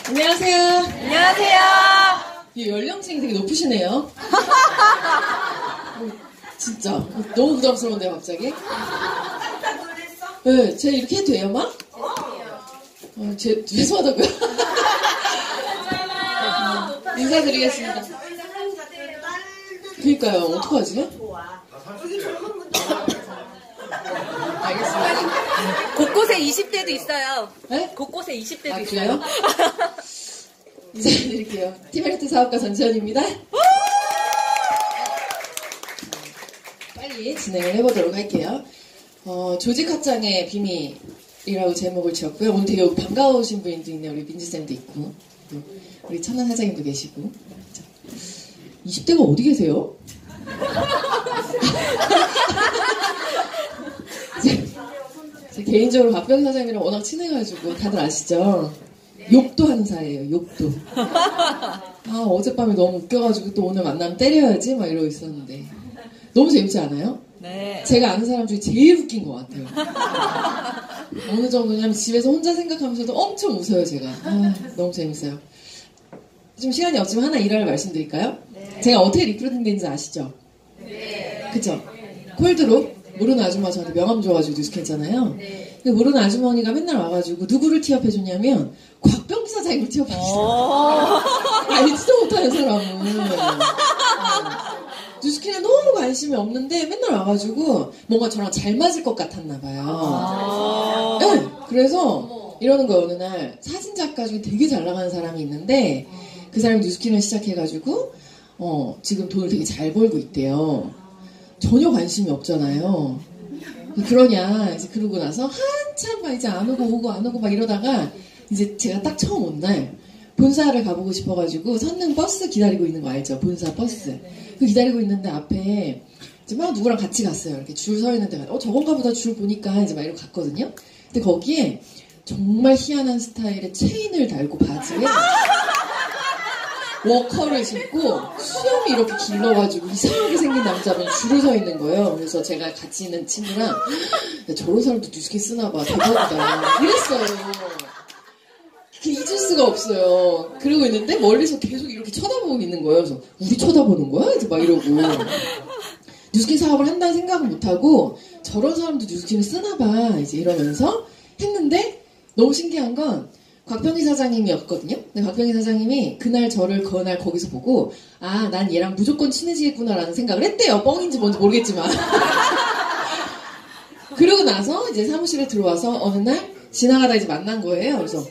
안녕하세요. 안녕하세요. 이 연령층이 되게 높으시네요. 진짜 너무 부담스러운데요, 갑자기? 네, 제가 이렇게 해도 돼요, 막? 죄송하다고요. 인사드리겠습니다. 그러니까요, 어떡하지? 알겠습니다. 곳곳에 20대도 있어요. 네? 곳곳에 20대도 아, 있어요. 그래요? 인사드릴게요. 티베리트 사업가 전지현입니다. 빨리 진행을 해보도록 할게요. 조직 확장의 비밀이라고 제목을 지었고요. 오늘 되게 반가우신 분도 있네요. 우리 민지쌤도 있고, 우리 천안 사장님도 계시고. 20대가 어디 계세요? 제 개인적으로 박병희 사장님이랑 워낙 친해가지고 다들 아시죠? 욕도 하는 사이예요. 욕도. 어젯밤에 너무 웃겨가지고 또 오늘 만나면 때려야지 막 이러고 있었는데 너무 재밌지 않아요? 네. 제가 아는 사람 중에 제일 웃긴 것 같아요. 어느 정도냐면 집에서 혼자 생각하면서도 엄청 웃어요, 제가. 너무 재밌어요. 좀 시간이 없지만 하나 일화를 말씀드릴까요? 네. 제가 어떻게 리크루팅 된지 아시죠? 네. 그쵸? 콜드로 모르는 아줌마 저한테 명함 줘가지고 뉴스했잖아요. 네. 근데 모르는 아주머니가 맨날 와가지고 누구를 티업해줬냐면 곽병기 사장님을 티업해줬어요. 알지도 못하는 사람은. 뉴스킨에 너무 관심이 없는데 맨날 와가지고 뭔가 저랑 잘 맞을 것 같았나 봐요. 네, 그래서 이러는 거예요. 어느 날 사진작가 중에 되게 잘 나가는 사람이 있는데 그 사람이 뉴스킨을 시작해가지고 지금 돈을 되게 잘 벌고 있대요. 전혀 관심이 없잖아요. 그러냐 이제 그러고 나서 한참 막 이제 안 오고 막 이러다가 이제 제가 딱 처음 온 날 본사를 가보고 싶어가지고 선릉 버스 기다리고 있는 거 알죠? 본사 버스. 그 기다리고 있는데 앞에 이제 막 누구랑 같이 갔어요. 이렇게 줄 서 있는데 저건가 보다 줄 보니까 이제 막 이러고 갔거든요. 근데 거기에 정말 희한한 스타일의 체인을 달고 바지에 워커를 신고 수염이 이렇게 길러가지고 이상하게 생긴 남자분 줄을 서 있는 거예요. 그래서 제가 같이 있는 친구랑 야, 저런 사람도 뉴스킨 쓰나봐 대박이다 이랬어요. 잊을 수가 없어요. 그러고 있는데 멀리서 계속 이렇게 쳐다보고 있는 거예요. 그래서 우리 쳐다보는 거야? 이제 막 이러고 뉴스킨 사업을 한다는 생각은 못하고 저런 사람도 뉴스킨을 쓰나봐 이제 이러면서 했는데 너무 신기한 건 곽병희 사장님이었거든요. 근데 곽병희 사장님이 그날 거기서 보고 난 얘랑 무조건 친해지겠구나라는 생각을 했대요. 뻥인지 뭔지 모르겠지만. 그러고 나서 이제 사무실에 들어와서 어느 날 지나가다 이제 만난 거예요. 그래서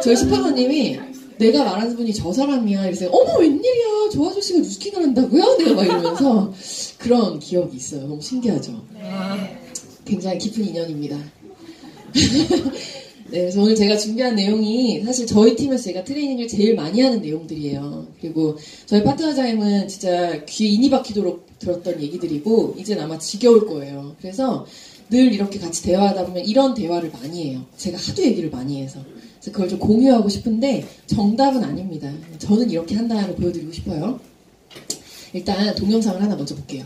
저희 슈퍼너님이 내가 말하는 분이 저 사람이야. 그래서 어머 웬일이야. 저 아저씨가 뉴스킨을 한다고요? 내가 막 이러면서 그런 기억이 있어요. 너무 신기하죠. 굉장히 깊은 인연입니다. 네, 그래서 오늘 제가 준비한 내용이 사실 저희 팀에서 제가 트레이닝을 제일 많이 하는 내용들이에요. 그리고 저희 파트너자님은 진짜 귀에 인이 박히도록 들었던 얘기들이고 이제는 아마 지겨울 거예요. 그래서 늘 이렇게 같이 대화하다 보면 이런 대화를 많이 해요. 제가 하도 얘기를 많이 해서. 그래서 그걸 좀 공유하고 싶은데 정답은 아닙니다. 저는 이렇게 한다는 걸 보여드리고 싶어요. 일단 동영상을 하나 먼저 볼게요.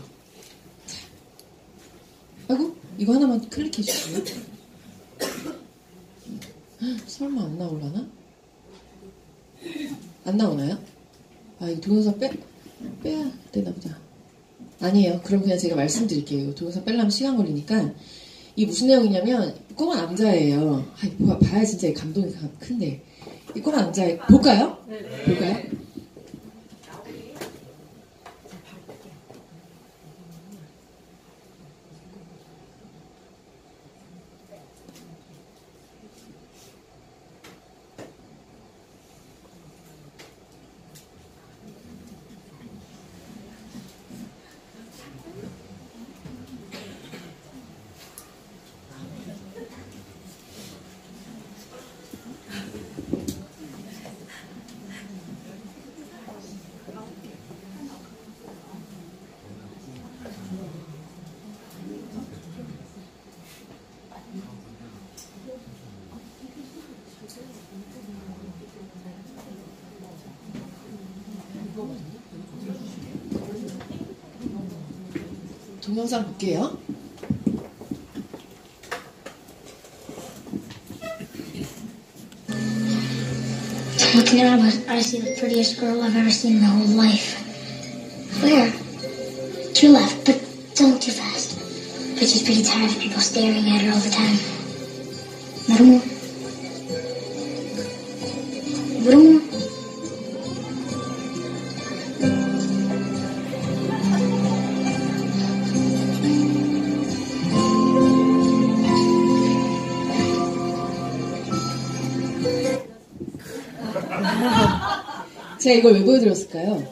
자. 아이고 이거 하나만 클릭해 주세요. 설마 안 나올라나? 안 나오나요? 이거 동영상 빼야 되나 보다. 아니에요. 그럼 그냥 제가 말씀드릴게요. 동영상 빼려면 시간 걸리니까. 이게 무슨 내용이냐면 꼬마 남자예요. 이거 봐야 진짜 감동이 큰데. 이 꼬마 남자애 볼까요? 네. 볼까요? 동영상 볼게요. looking at him, I see the prettiest girl I've ever seen in my whole life. Where? To your left, but don't too fast. But she's pretty tired of people staring at her all the time. Little more. Little more. 제가 이걸 왜 보여드렸을까요?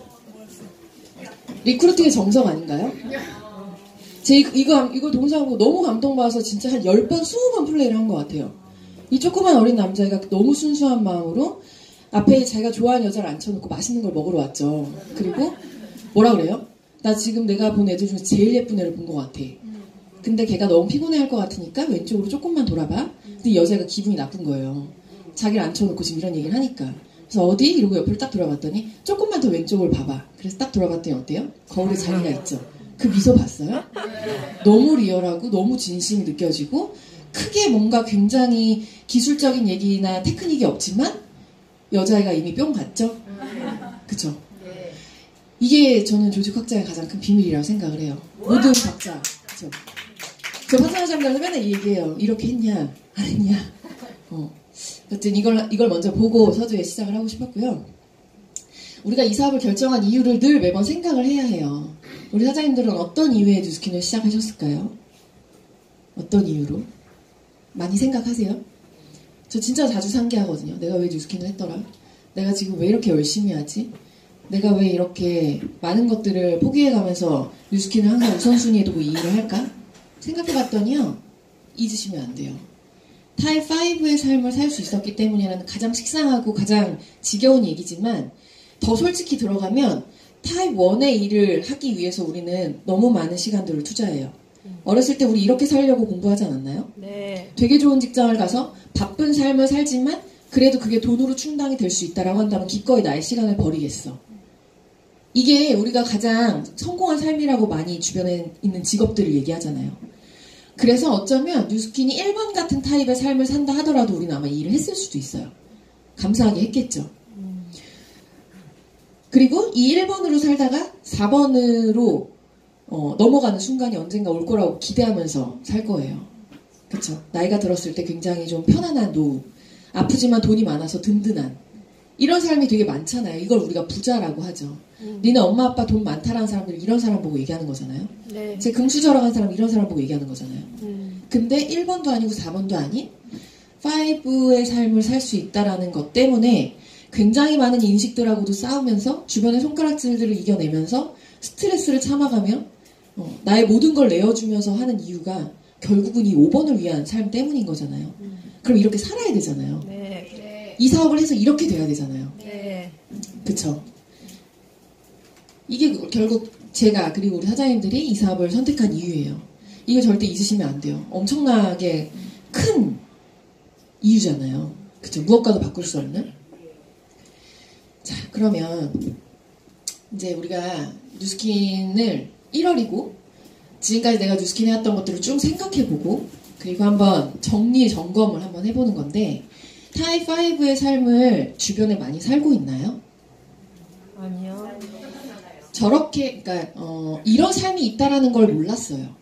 리크루팅의 정석 아닌가요? 제가 이거 동사하고 너무 감동받아서 진짜 한 10번, 20번 플레이를 한 것 같아요. 이 조그만 어린 남자애가 너무 순수한 마음으로 앞에 자기가 좋아하는 여자를 앉혀놓고 맛있는 걸 먹으러 왔죠. 그리고 뭐라 그래요? 나 지금 내가 본 애들 중에 제일 예쁜 애를 본 것 같아. 근데 걔가 너무 피곤해할 것 같으니까 왼쪽으로 조금만 돌아봐. 근데 이 여자가 기분이 나쁜 거예요. 자기를 앉혀놓고 지금 이런 얘기를 하니까. 그래서 어디? 이러고 옆을 딱 돌아봤더니 조금만 더 왼쪽을 봐봐. 그래서 딱 돌아봤더니 어때요? 거울에 자기가 있죠. 그 미소 봤어요? 너무 리얼하고 너무 진심이 느껴지고 크게 뭔가 굉장히 기술적인 얘기나 테크닉이 없지만 여자애가 이미 뿅 갔죠? 그쵸? 이게 저는 조직학자의 가장 큰 비밀이라고 생각을 해요. 모든 박자. 그쵸? 저 파트너장들도 맨날 이 얘기해요. 이렇게 했냐? 안 했냐? 여튼 이걸 먼저 보고 서두에 시작을 하고 싶었고요. 우리가 이 사업을 결정한 이유를 늘 매번 생각을 해야 해요. 우리 사장님들은 어떤 이유에 뉴스킨을 시작하셨을까요? 어떤 이유로? 많이 생각하세요? 저 진짜 자주 상기하거든요. 내가 왜 뉴스킨을 했더라? 내가 지금 왜 이렇게 열심히 하지? 내가 왜 이렇게 많은 것들을 포기해가면서 뉴스킨을 항상 우선순위에 두고 이 일을 할까? 생각해봤더니요. 잊으시면 안 돼요. 타입 5의 삶을 살 수 있었기 때문이라는 가장 식상하고 가장 지겨운 얘기지만 더 솔직히 들어가면 타입 1의 일을 하기 위해서 우리는 너무 많은 시간들을 투자해요. 어렸을 때 우리 이렇게 살려고 공부하지 않았나요? 네. 되게 좋은 직장을 가서 바쁜 삶을 살지만 그래도 그게 돈으로 충당이 될 수 있다라고 한다면 기꺼이 나의 시간을 버리겠어. 이게 우리가 가장 성공한 삶이라고 많이 주변에 있는 직업들을 얘기하잖아요. 그래서 어쩌면 뉴스킨이 1번 같은 타입의 삶을 산다 하더라도 우리는 아마 이 일을 했을 수도 있어요. 감사하게 했겠죠. 그리고 이 1번으로 살다가 4번으로 넘어가는 순간이 언젠가 올 거라고 기대하면서 살 거예요. 그쵸? 나이가 들었을 때 굉장히 좀 편안한 노후, 아프지만 돈이 많아서 든든한 이런 삶이 되게 많잖아요. 이걸 우리가 부자라고 하죠. 니네 엄마 아빠 돈 많다라는 사람들이 이런 사람 보고 얘기하는 거잖아요. 네. 제 금수저라는 사람 이런 사람 보고 얘기하는 거잖아요. 근데 1번도 아니고 4번도 아닌 5의 삶을 살 수 있다라는 것 때문에 굉장히 많은 인식들하고도 싸우면서 주변의 손가락질들을 이겨내면서 스트레스를 참아가며 나의 모든 걸 내어주면서 하는 이유가 결국은 이 5번을 위한 삶 때문인 거잖아요. 그럼 이렇게 살아야 되잖아요. 네. 이 사업을 해서 이렇게 돼야 되잖아요. 네. 그쵸? 이게 결국 제가 그리고 우리 사장님들이 이 사업을 선택한 이유예요. 이거 절대 잊으시면 안 돼요. 엄청나게 큰 이유잖아요. 그쵸? 무엇과도 바꿀 수 없는. 자, 그러면 이제 우리가 뉴스킨을 1월이고 지금까지 내가 뉴스킨 해왔던 것들을 쭉 생각해보고 그리고 한번 정리 점검을 한번 해보는 건데 타입 5의 삶을 주변에 많이 살고 있나요? 아니요. 저렇게 그러니까 이런 삶이 있다라는 걸 몰랐어요.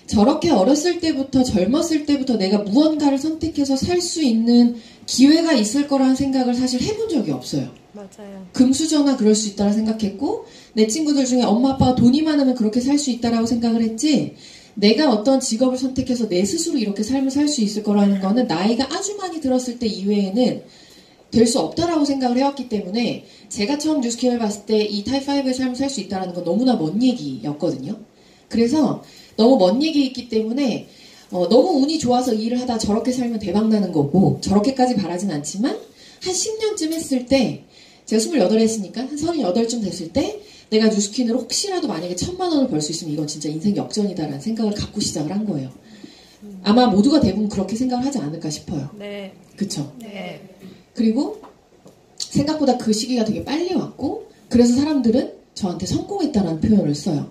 저렇게 어렸을 때부터 젊었을 때부터 내가 무언가를 선택해서 살 수 있는 기회가 있을 거라는 생각을 사실 해본 적이 없어요. 맞아요. 금수저나 그럴 수 있다라 생각했고 내 친구들 중에 엄마 아빠가 돈이 많으면 그렇게 살 수 있다라고 생각을 했지 내가 어떤 직업을 선택해서 내 스스로 이렇게 삶을 살 수 있을 거라는 거는 나이가 아주 많이 들었을 때 이외에는 될 수 없다라고 생각을 해왔기 때문에 제가 처음 뉴스킨을 봤을 때 이 타입 5의 삶을 살 수 있다는 건 너무나 먼 얘기였거든요. 그래서 너무 먼 얘기이기 때문에 너무 운이 좋아서 이 일을 하다 저렇게 살면 대박 나는 거고 저렇게까지 바라진 않지만 한 10년쯤 했을 때 제가 28에 했으니까 한 38쯤 됐을 때 내가 뉴스킨으로 혹시라도 만약에 1,000만 원을 벌 수 있으면 이건 진짜 인생 역전이다라는 생각을 갖고 시작을 한 거예요. 아마 모두가 대부분 그렇게 생각을 하지 않을까 싶어요. 네. 그쵸? 네. 그리고 생각보다 그 시기가 되게 빨리 왔고 그래서 사람들은 저한테 성공했다라는 표현을 써요.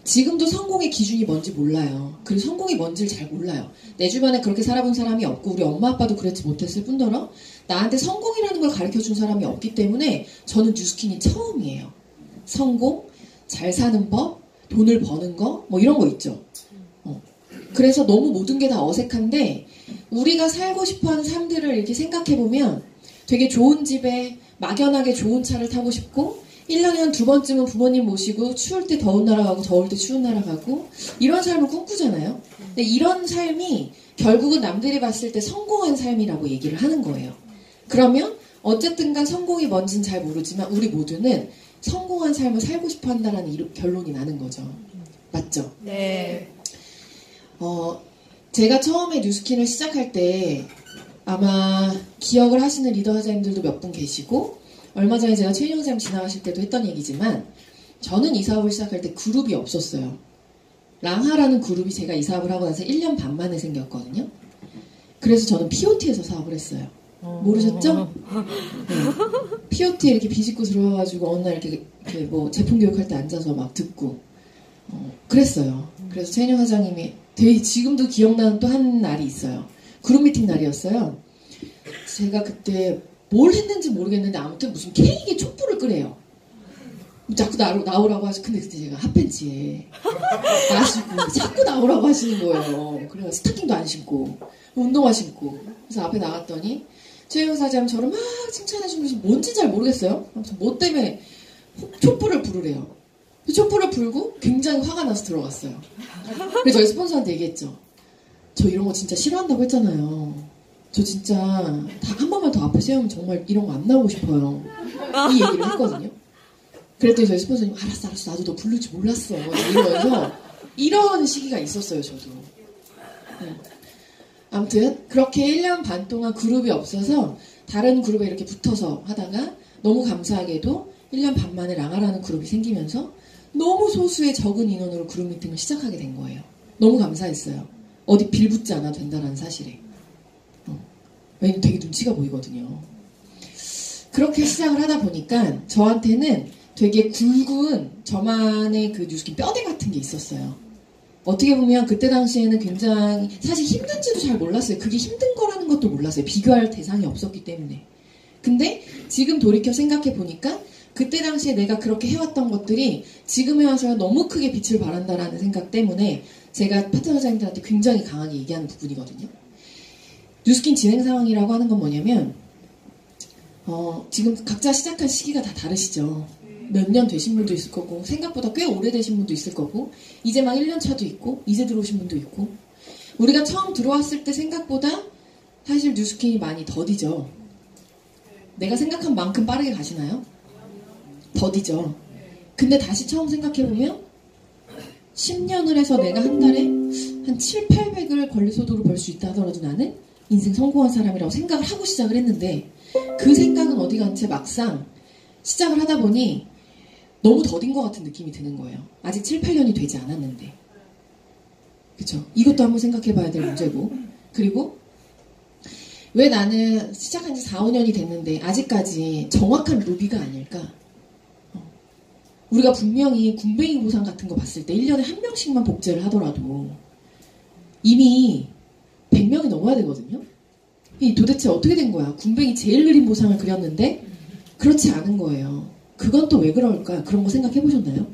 지금도 성공의 기준이 뭔지 몰라요. 그리고 성공이 뭔지를 잘 몰라요. 내 주변에 그렇게 살아본 사람이 없고 우리 엄마 아빠도 그렇지 못했을 뿐더러 나한테 성공이라는 걸 가르쳐준 사람이 없기 때문에 저는 뉴스킨이 처음이에요. 성공, 잘 사는 법, 돈을 버는 거, 뭐 이런 거 있죠. 그래서 너무 모든 게 다 어색한데 우리가 살고 싶어하는 삶들을 이렇게 생각해보면 되게 좋은 집에 막연하게 좋은 차를 타고 싶고 1년에 한 2번쯤은 부모님 모시고 추울 때 더운 나라 가고 더울 때 추운 나라 가고 이런 삶을 꿈꾸잖아요. 근데 이런 삶이 결국은 남들이 봤을 때 성공한 삶이라고 얘기를 하는 거예요. 그러면 어쨌든 간 성공이 뭔지는 잘 모르지만 우리 모두는 성공한 삶을 살고 싶어 한다라는 결론이 나는 거죠. 맞죠? 네. 제가 처음에 뉴스킨을 시작할 때 아마 기억을 하시는 리더 사장님들도 몇 분 계시고 얼마 전에 제가 최인영 사장님 지나가실 때도 했던 얘기지만 저는 이 사업을 시작할 때 그룹이 없었어요. 랑하라는 그룹이 제가 이 사업을 하고 나서 1년 반 만에 생겼거든요. 그래서 저는 POT에서 사업을 했어요. 모르셨죠? 네. POT에 이렇게 비집고 들어와가지고 어느 날 이렇게 뭐 제품 교육할 때 앉아서 막 듣고 그랬어요. 그래서 최인영 사장님이 되게 지금도 기억나는 또 한 날이 있어요. 그룹 미팅 날이었어요. 제가 그때 뭘 했는지 모르겠는데 아무튼 무슨 케이크에 촛불을 끄래요. 자꾸 나오라고 하시. 근데 그때 제가 핫팬츠에 나시고 자꾸 나오라고 하시는 거예요. 그래서 스타킹도 안 신고 운동화 신고 그래서 앞에 나갔더니 최영 사장 저를 막 칭찬해주면서 뭔지 잘 모르겠어요. 아무튼 뭐 때문에 촛불을 부르래요. 촛불을 불고 굉장히 화가 나서 들어갔어요. 그래서 저희 스폰서한테 얘기했죠. 저 이런 거 진짜 싫어한다고 했잖아요. 저 진짜 다 한 번만 더 앞에 세우면 정말 이런 거 안 나오고 싶어요. 이 얘기를 했거든요. 그랬더니 저희 스폰서님 알았어 나도 너 부를 줄 몰랐어 이러면서 이런 시기가 있었어요. 저도. 아무튼 그렇게 1년 반 동안 그룹이 없어서 다른 그룹에 이렇게 붙어서 하다가 너무 감사하게도 1년 반 만에 랑아라는 그룹이 생기면서 너무 소수의 적은 인원으로 그룹 미팅을 시작하게 된 거예요. 너무 감사했어요. 어디 빌붙지 않아도 된다는 사실에. 왜냐면 되게 눈치가 보이거든요. 그렇게 시작을 하다 보니까 저한테는 되게 굵은 저만의 그 뉴스킨 뼈대 같은 게 있었어요. 어떻게 보면 그때 당시에는 굉장히 사실 힘든지도 잘 몰랐어요. 그게 힘든 거라는 것도 몰랐어요. 비교할 대상이 없었기 때문에. 근데 지금 돌이켜 생각해 보니까 그때 당시에 내가 그렇게 해왔던 것들이 지금에 와서 너무 크게 빛을 발한다라는 생각 때문에 제가 파트너 사장님들한테 굉장히 강하게 얘기하는 부분이거든요. 뉴스킨 진행 상황이라고 하는 건 뭐냐면 지금 각자 시작한 시기가 다 다르시죠. 몇 년 되신 분도 있을 거고 생각보다 꽤 오래되신 분도 있을 거고 이제 막 1년 차도 있고 이제 들어오신 분도 있고 우리가 처음 들어왔을 때 생각보다 사실 뉴스킨이 많이 더디죠. 내가 생각한 만큼 빠르게 가시나요? 더디죠. 근데 다시 처음 생각해보면 10년을 해서 내가 한 달에 한 7, 800을 권리소득으로 벌 수 있다 하더라도 나는 인생 성공한 사람이라고 생각을 하고 시작을 했는데 그 생각은 어디 간 채 막상 시작을 하다 보니 너무 더딘 것 같은 느낌이 드는 거예요. 아직 7, 8년이 되지 않았는데. 그쵸? 이것도 한번 생각해 봐야 될 문제고. 그리고 왜 나는 시작한 지 4, 5년이 됐는데 아직까지 정확한 루비가 아닐까? 우리가 분명히 군뱅이 보상 같은 거 봤을 때 1년에 한 명씩만 복제를 하더라도 이미 100명이 넘어야 되거든요. 이 도대체 어떻게 된 거야? 군뱅이 제일 느린 보상을 그렸는데 그렇지 않은 거예요. 그건 또 왜 그럴까? 그런 거 생각해 보셨나요?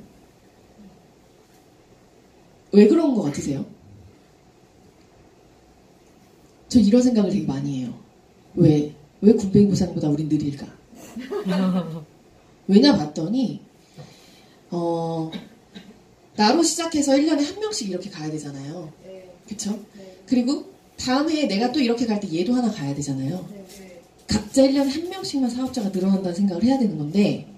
왜 그런 거 같으세요? 저 이런 생각을 되게 많이 해요. 왜 군뱅이 보상보다 우린 느릴까? 왜냐 봤더니 나로 시작해서 1년에 한 명씩 이렇게 가야 되잖아요. 그쵸? 그리고 다음 해에 내가 또 이렇게 갈 때 얘도 하나 가야 되잖아요. 각자 1년에 한 명씩만 사업자가 늘어난다는 생각을 해야 되는 건데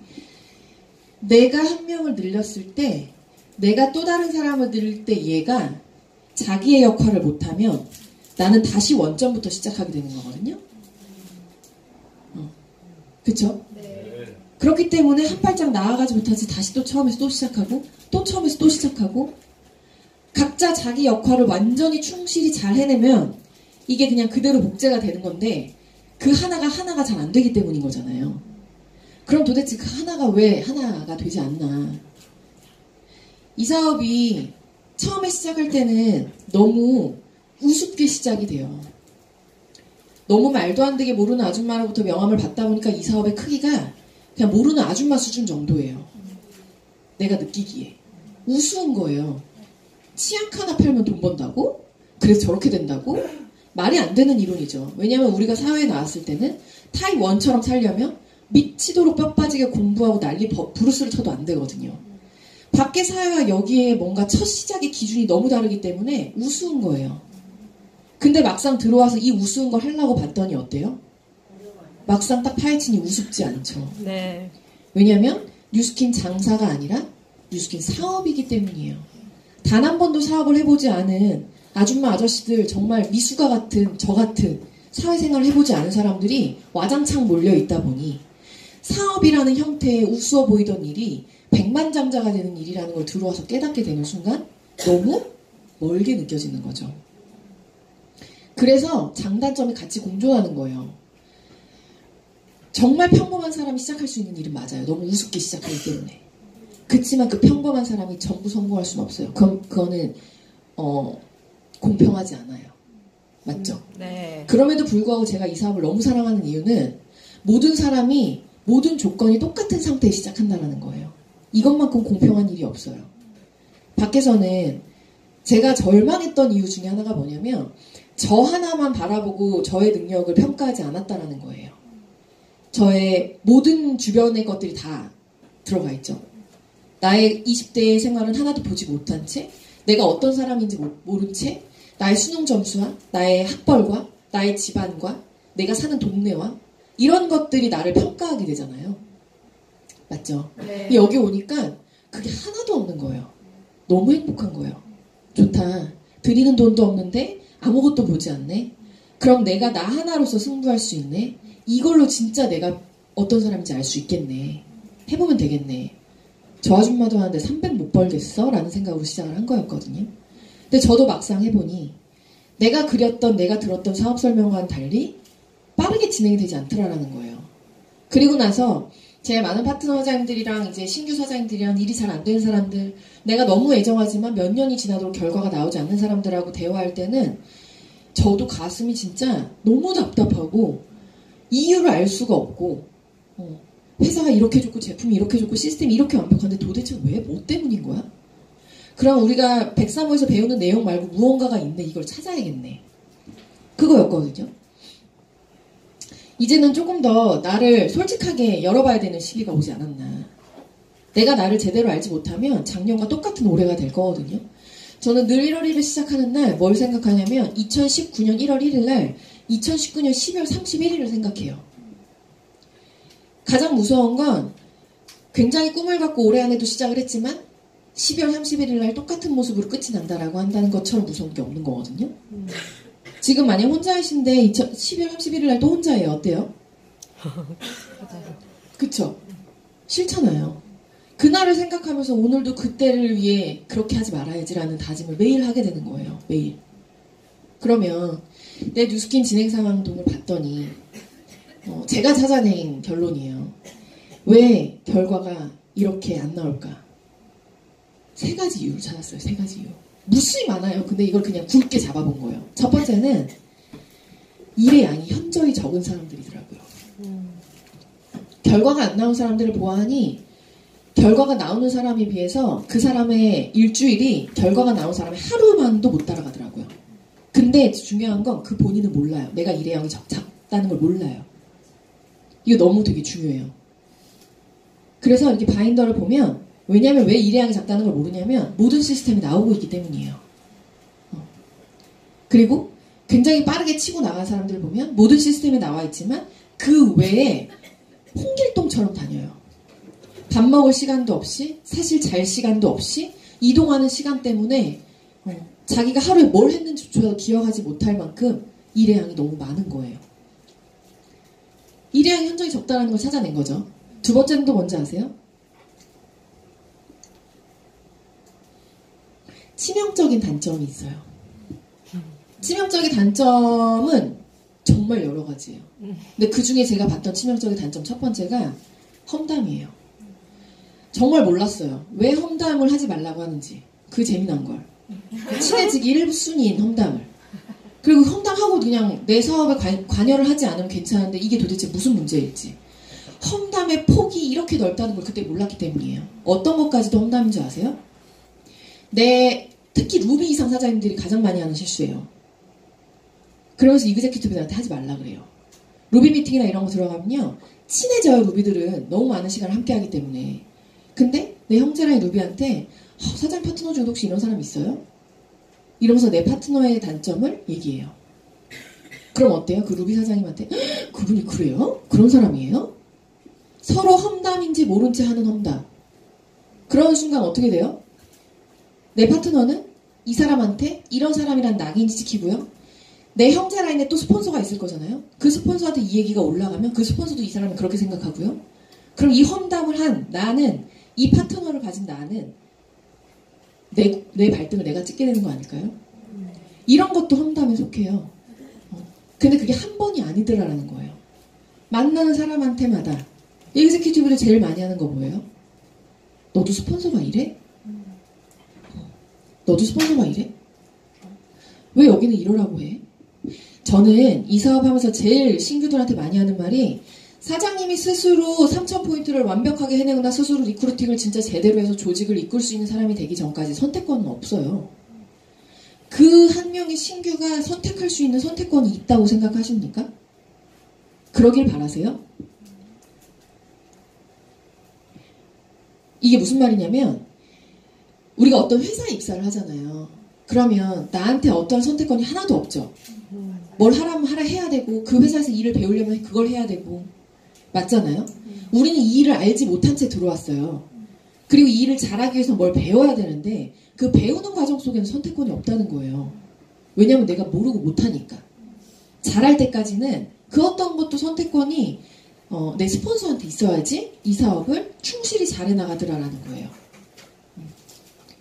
내가 한 명을 늘렸을 때 내가 또 다른 사람을 늘릴 때 얘가 자기의 역할을 못하면 나는 다시 원점부터 시작하게 되는 거거든요. 그쵸? 그렇기 때문에 한 발짝 나아가지 못하지 다시 또 처음에서 또 시작하고 또 처음에서 또 시작하고 각자 자기 역할을 완전히 충실히 잘 해내면 이게 그냥 그대로 복제가 되는 건데 그 하나가 잘 안 되기 때문인 거잖아요. 그럼 도대체 그 하나가 왜 하나가 되지 않나. 이 사업이 처음에 시작할 때는 너무 우습게 시작이 돼요. 너무 말도 안 되게 모르는 아줌마로부터 명함을 받다 보니까 이 사업의 크기가 그냥 모르는 아줌마 수준 정도예요. 내가 느끼기에. 우스운 거예요. 치약 하나 팔면 돈 번다고? 그래서 저렇게 된다고? 말이 안 되는 이론이죠. 왜냐면 우리가 사회에 나왔을 때는 타입 1처럼 살려면 미치도록 뼈 빠지게 공부하고 난리 브루스를 쳐도 안 되거든요. 밖의 사회와 여기에 뭔가 첫 시작의 기준이 너무 다르기 때문에 우스운 거예요. 근데 막상 들어와서 이 우스운 걸 하려고 봤더니 어때요? 막상 딱 파헤치니 우습지 않죠. 네. 왜냐면 뉴스킨 장사가 아니라 뉴스킨 사업이기 때문이에요. 단 한 번도 사업을 해보지 않은 아줌마 아저씨들, 정말 미숙아 같은 저 같은 사회생활을 해보지 않은 사람들이 와장창 몰려있다 보니 사업이라는 형태의 우스워 보이던 일이 백만장자가 되는 일이라는 걸 들어와서 깨닫게 되는 순간 너무 멀게 느껴지는 거죠. 그래서 장단점이 같이 공존하는 거예요. 정말 평범한 사람이 시작할 수 있는 일은 맞아요. 너무 우습게 시작하기 때문에. 그치만 그 평범한 사람이 전부 성공할 수는 없어요. 그거는 공평하지 않아요. 맞죠? 네. 그럼에도 불구하고 제가 이 사업을 너무 사랑하는 이유는 모든 사람이 모든 조건이 똑같은 상태에 시작한다는 거예요. 이것만큼 공평한 일이 없어요. 밖에서는 제가 절망했던 이유 중에 하나가 뭐냐면 저 하나만 바라보고 저의 능력을 평가하지 않았다는 거예요. 저의 모든 주변의 것들이 다 들어가 있죠. 나의 20대의 생활은 하나도 보지 못한 채, 내가 어떤 사람인지 모른 채, 나의 수능 점수와 나의 학벌과 나의 집안과 내가 사는 동네와 이런 것들이 나를 평가하게 되잖아요. 맞죠? 네. 여기 오니까 그게 하나도 없는 거예요. 너무 행복한 거예요. 좋다. 드리는 돈도 없는데 아무것도 보지 않네. 그럼 내가 나 하나로서 승부할 수 있네. 이걸로 진짜 내가 어떤 사람인지 알 수 있겠네. 해보면 되겠네. 저 아줌마도 하는데 300 못 벌겠어? 라는 생각으로 시작을 한 거였거든요. 근데 저도 막상 해보니 내가 그렸던, 내가 들었던 사업 설명과는 달리 빠르게 진행이 되지 않더라라는 거예요. 그리고 나서 제 많은 파트너 사장님들이랑 이제 신규 사장님들이랑 일이 잘 안 되는 사람들, 내가 너무 애정하지만 몇 년이 지나도록 결과가 나오지 않는 사람들하고 대화할 때는 저도 가슴이 진짜 너무 답답하고 이유를 알 수가 없고 회사가 이렇게 좋고 제품이 이렇게 좋고 시스템이 이렇게 완벽한데 도대체 왜? 뭐 때문인 거야? 그럼 우리가 103호에서 배우는 내용 말고 무언가가 있네. 이걸 찾아야겠네. 그거였거든요. 이제는 조금 더 나를 솔직하게 열어봐야 되는 시기가 오지 않았나. 내가 나를 제대로 알지 못하면 작년과 똑같은 올해가 될 거거든요. 저는 늘 1월 1일 시작하는 날 뭘 생각하냐면 2019년 1월 1일 날 2019년 12월 31일을 생각해요. 가장 무서운 건 굉장히 꿈을 갖고 올해 안에도 시작을 했지만 12월 31일 날 똑같은 모습으로 끝이 난다라고 한다는 것처럼 무서운 게 없는 거거든요. 지금 만약 혼자이신데 12월 31일 날 또 혼자예요. 어때요? 그쵸? 싫잖아요. 그날을 생각하면서 오늘도 그때를 위해 그렇게 하지 말아야지라는 다짐을 매일 하게 되는 거예요. 매일. 그러면 내 뉴스킨 진행 상황동을 봤더니 제가 찾아낸 결론이에요. 왜 결과가 이렇게 안 나올까? 3가지 이유를 찾았어요. 3가지 이유. 무수히 많아요. 근데 이걸 그냥 굵게 잡아본 거예요. 첫 번째는 일의 양이 현저히 적은 사람들이더라고요. 결과가 안 나온 사람들을 보아하니 결과가 나오는 사람에 비해서 그 사람의 일주일이 결과가 나온 사람의 하루만도 못 따라가더라고요. 근데 중요한 건 그 본인은 몰라요. 내가 일의 양이 작다는 걸 몰라요. 이거 너무 되게 중요해요. 그래서 이렇게 바인더를 보면 왜냐하면 왜 일의 양이 작다는 걸 모르냐면 모든 시스템이 나오고 있기 때문이에요. 그리고 굉장히 빠르게 치고 나간 사람들을 보면 모든 시스템에 나와 있지만 그 외에 홍길동처럼 다녀요. 밥 먹을 시간도 없이 사실 잘 시간도 없이 이동하는 시간 때문에 자기가 하루에 뭘 했는지조차도 기억하지 못할 만큼 일의 양이 너무 많은 거예요. 일의 양이 현저히 적다라는 걸 찾아낸 거죠. 두 번째는 또 뭔지 아세요? 치명적인 단점이 있어요. 치명적인 단점은 정말 여러 가지예요. 근데 그 중에 제가 봤던 치명적인 단점 첫 번째가 험담이에요. 정말 몰랐어요. 왜 험담을 하지 말라고 하는지. 그 재미난 걸. 친해지기 1순위인 험담을. 그리고 험담하고 그냥 내 사업에 관여를 하지 않으면 괜찮은데 이게 도대체 무슨 문제일지. 험담의 폭이 이렇게 넓다는 걸 그때 몰랐기 때문이에요. 어떤 것까지도 험담인 줄 아세요? 특히 루비 이상 사장님들이 가장 많이 하는 실수예요. 그러면서 이그제큐티브들한테 하지 말라 그래요. 루비 미팅이나 이런 거 들어가면요. 친해져요, 루비들은. 너무 많은 시간을 함께 하기 때문에. 근데 내 형제랑 루비한테 사장님 파트너 중에 혹시 이런 사람 있어요? 이러면서 내 파트너의 단점을 얘기해요. 그럼 어때요? 그 루비 사장님한테 그분이 그래요? 그런 사람이에요? 서로 험담인지 모른 채 하는 험담. 그러는 순간 어떻게 돼요? 내 파트너는 이 사람한테 이런 사람이란 낙인지 지키고요. 내 형제 라인에 또 스폰서가 있을 거잖아요. 그 스폰서한테 이 얘기가 올라가면 그 스폰서도 이 사람은 그렇게 생각하고요. 그럼 이 험담을 한 나는, 이 파트너를 가진 나는 내 발등을 내가 찍게 되는 거 아닐까요? 이런 것도 험담에 속해요. 근데 그게 한 번이 아니더라라는 거예요. 만나는 사람한테마다. 에그제큐티브를 제일 많이 하는 거 뭐예요? 너도 스폰서가 이래? 너도 스폰서가 이래? 왜 여기는 이러라고 해? 저는 이 사업하면서 제일 신규들한테 많이 하는 말이 사장님이 스스로 3,000포인트를 완벽하게 해내거나 스스로 리크루팅을 진짜 제대로 해서 조직을 이끌 수 있는 사람이 되기 전까지 선택권은 없어요. 그 한 명의 신규가 선택할 수 있는 선택권이 있다고 생각하십니까? 그러길 바라세요? 이게 무슨 말이냐면 우리가 어떤 회사에 입사를 하잖아요. 그러면 나한테 어떤 선택권이 하나도 없죠. 뭘 하라면 하라 해야 되고 그 회사에서 일을 배우려면 그걸 해야 되고 맞잖아요. 우리는 이 일을 알지 못한 채 들어왔어요. 그리고 이 일을 잘하기 위해서 뭘 배워야 되는데 그 배우는 과정 속에는 선택권이 없다는 거예요. 왜냐면 내가 모르고 못하니까. 잘할 때까지는 그 어떤 것도 선택권이 내 스폰서한테 있어야지 이 사업을 충실히 잘해 나가더라라는 거예요.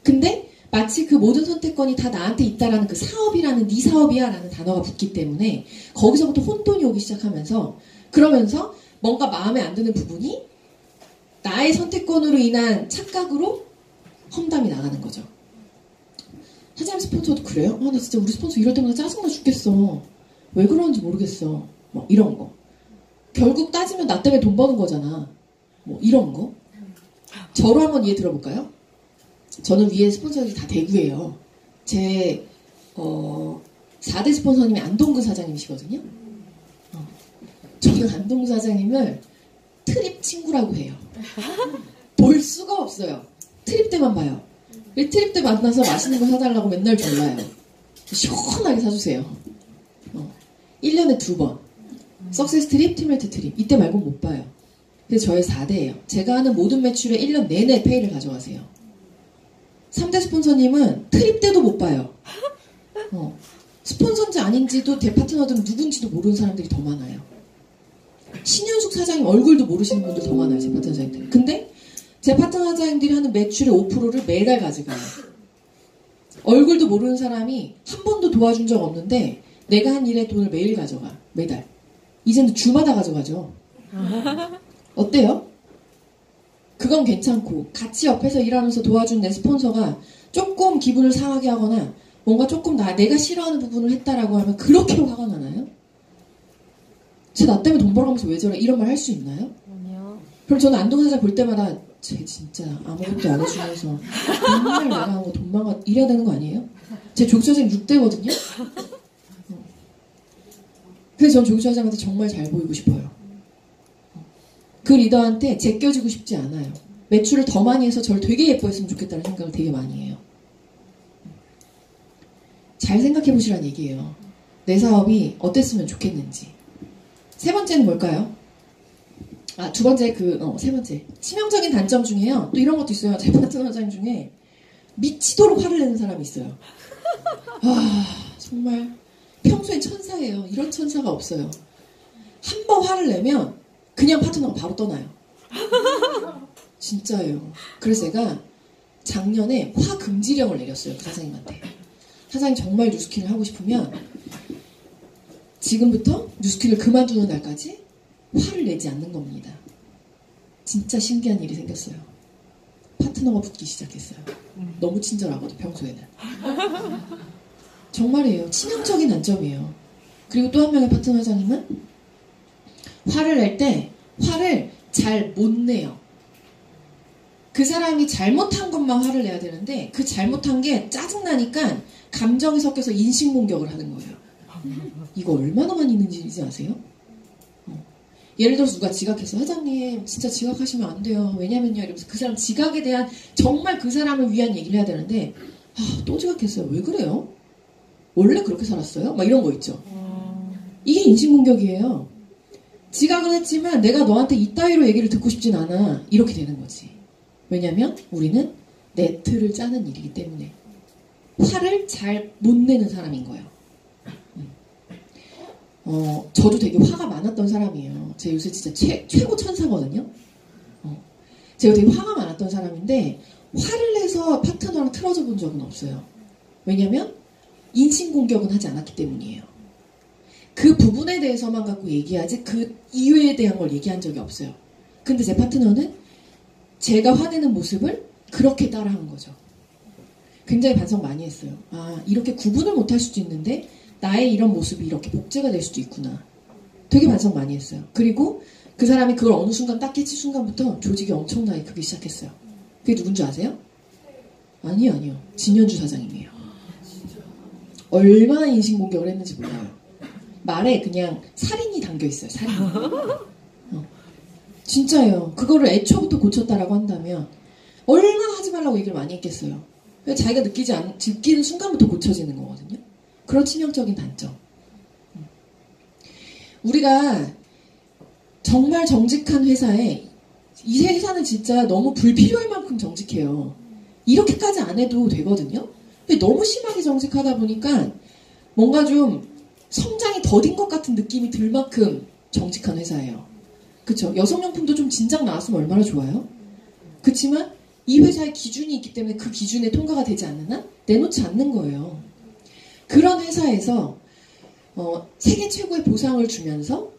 근데 마치 그 모든 선택권이 다 나한테 있다라는 그 사업이라는 네 사업이야 라는 단어가 붙기 때문에 거기서부터 혼돈이 오기 시작하면서 그러면서 뭔가 마음에 안 드는 부분이 나의 선택권으로 인한 착각으로 험담이 나가는 거죠. 사장님 스폰서도 그래요? 나 진짜 우리 스폰서 이럴 때마다 짜증나 죽겠어. 왜 그러는지 모르겠어. 뭐 이런 거. 결국 따지면 나 때문에 돈 버는 거잖아. 뭐 이런 거. 저로 한번 이해 들어볼까요? 저는 위에 스폰서들이 다 대구예요. 제 4대 스폰서님이 안동구 사장님이시거든요. 저는 안동구 사장님을 트립 친구라고 해요. 볼 수가 없어요. 트립 때만 봐요. 트립 때 만나서 맛있는 거 사달라고 맨날 졸라요. 시원하게 사주세요. 1년에 2번. 석세스 트립, 팀멜트 트립. 이때 말고는 못 봐요. 그래서 저의 4대예요. 제가 하는 모든 매출에 1년 내내 페이를 가져가세요. 3대 스폰서님은 트립 때도 못 봐요. 스폰서인지 아닌지도 대 파트너들은 누군지도 모르는 사람들이 더 많아요. 신현숙 사장님 얼굴도 모르시는 분들 더 많아요. 제 파트너 사장님들. 근데 제 파트너 사장님들이 하는 매출의 5%를 매달 가져가요. 얼굴도 모르는 사람이 한 번도 도와준 적 없는데 내가 한 일에 돈을 매일 가져가. 매달. 이제는 주마다 가져가죠. 어때요? 그건 괜찮고 같이 옆에서 일하면서 도와준 내 스폰서가 조금 기분을 상하게 하거나 뭔가 조금 내가 싫어하는 부분을 했다라고 하면 그렇게 화가 나나요? 쟤 나 때문에 돈 벌어가면서 왜 저래? 이런 말 할 수 있나요? 아니요. 그럼 저는 안동 사장 볼 때마다 쟤 진짜 아무것도 안 해주면서 맨날 내가 한 거 돈만 이래야 되는 거 아니에요? 제 조기수 사장님 6대거든요? 그래서 전 조기수 사장한테 정말 잘 보이고 싶어요. 그 리더한테 제껴지고 싶지 않아요. 매출을 더 많이 해서 저를 되게 예뻐했으면 좋겠다는 생각을 되게 많이 해요. 잘 생각해 보시라는 얘기예요. 내 사업이 어땠으면 좋겠는지. 세 번째는 뭘까요? 두 번째 세 번째. 치명적인 단점 중에요. 또 이런 것도 있어요. 제 파트너 사장님 중에 미치도록 화를 내는 사람이 있어요. 정말 평소엔 천사예요. 이런 천사가 없어요. 한 번 화를 내면 그냥 파트너가 바로 떠나요. 진짜예요. 그래서 제가 작년에 화 금지령을 내렸어요. 그 사장님한테. 사장님 정말 뉴스킬을 하고 싶으면 지금부터 뉴스킬을 그만두는 날까지 화를 내지 않는 겁니다. 진짜 신기한 일이 생겼어요. 파트너가 붙기 시작했어요. 너무 친절하거든, 평소에는. 정말이에요. 치명적인 단점이에요. 그리고 또 한 명의 파트너 회장님은 화를 낼 때 화를 잘 못 내요. 그 사람이 잘못한 것만 화를 내야 되는데 그 잘못한 게 짜증나니까 감정이 섞여서 인신공격을 하는 거예요. 이거 얼마나 많이 있는지 아세요? 예를 들어서 누가 지각해서 회장님 진짜 지각하시면 안 돼요. 왜냐면요 이러면서 그 사람 지각에 대한 정말 그 사람을 위한 얘기를 해야 되는데 또 지각했어요. 왜 그래요? 원래 그렇게 살았어요? 막 이런 거 있죠. 이게 인신공격이에요. 지각은 했지만 내가 너한테 이따위로 얘기를 듣고 싶진 않아. 이렇게 되는 거지. 왜냐면 우리는 네트를 짜는 일이기 때문에 화를 잘 못 내는 사람인 거예요. 저도 되게 화가 많았던 사람이에요. 제가 요새 진짜 최고 천사거든요. 제가 되게 화가 많았던 사람인데 화를 내서 파트너랑 틀어져 본 적은 없어요. 왜냐면 인신공격은 하지 않았기 때문이에요. 그 부분에 대해서만 갖고 얘기하지 그 이외에 대한 걸 얘기한 적이 없어요. 근데 제 파트너는 제가 화내는 모습을 그렇게 따라한 거죠. 굉장히 반성 많이 했어요. 이렇게 구분을 못할 수도 있는데 나의 이런 모습이 이렇게 복제가 될 수도 있구나. 되게 반성 많이 했어요. 그리고 그 사람이 그걸 어느 순간 딱 깨친 순간부터 조직이 엄청나게 크기 시작했어요. 그게 누군지 아세요? 아니요. 진현주 사장님이에요. 얼마나 인신공격을 했는지 몰라요. 말에 그냥 살인이 담겨있어요. 살인이. 진짜예요. 그거를 애초부터 고쳤다라고 한다면 얼마나 하지 말라고 얘기를 많이 했겠어요. 자기가 느끼는 순간부터 고쳐지는 거거든요. 그런 치명적인 단점. 우리가 정말 정직한 회사에 이 회사는 진짜 너무 불필요할 만큼 정직해요. 이렇게까지 안 해도 되거든요. 근데 너무 심하게 정직하다 보니까 뭔가 좀 성장이 더딘 것 같은 느낌이 들 만큼 정직한 회사예요. 그쵸? 여성용품도 좀 진작 나왔으면 얼마나 좋아요? 그치만 이 회사의 기준이 있기 때문에 그 기준에 통과가 되지 않는 한 내놓지 않는 거예요. 그런 회사에서 세계 최고의 보상을 주면서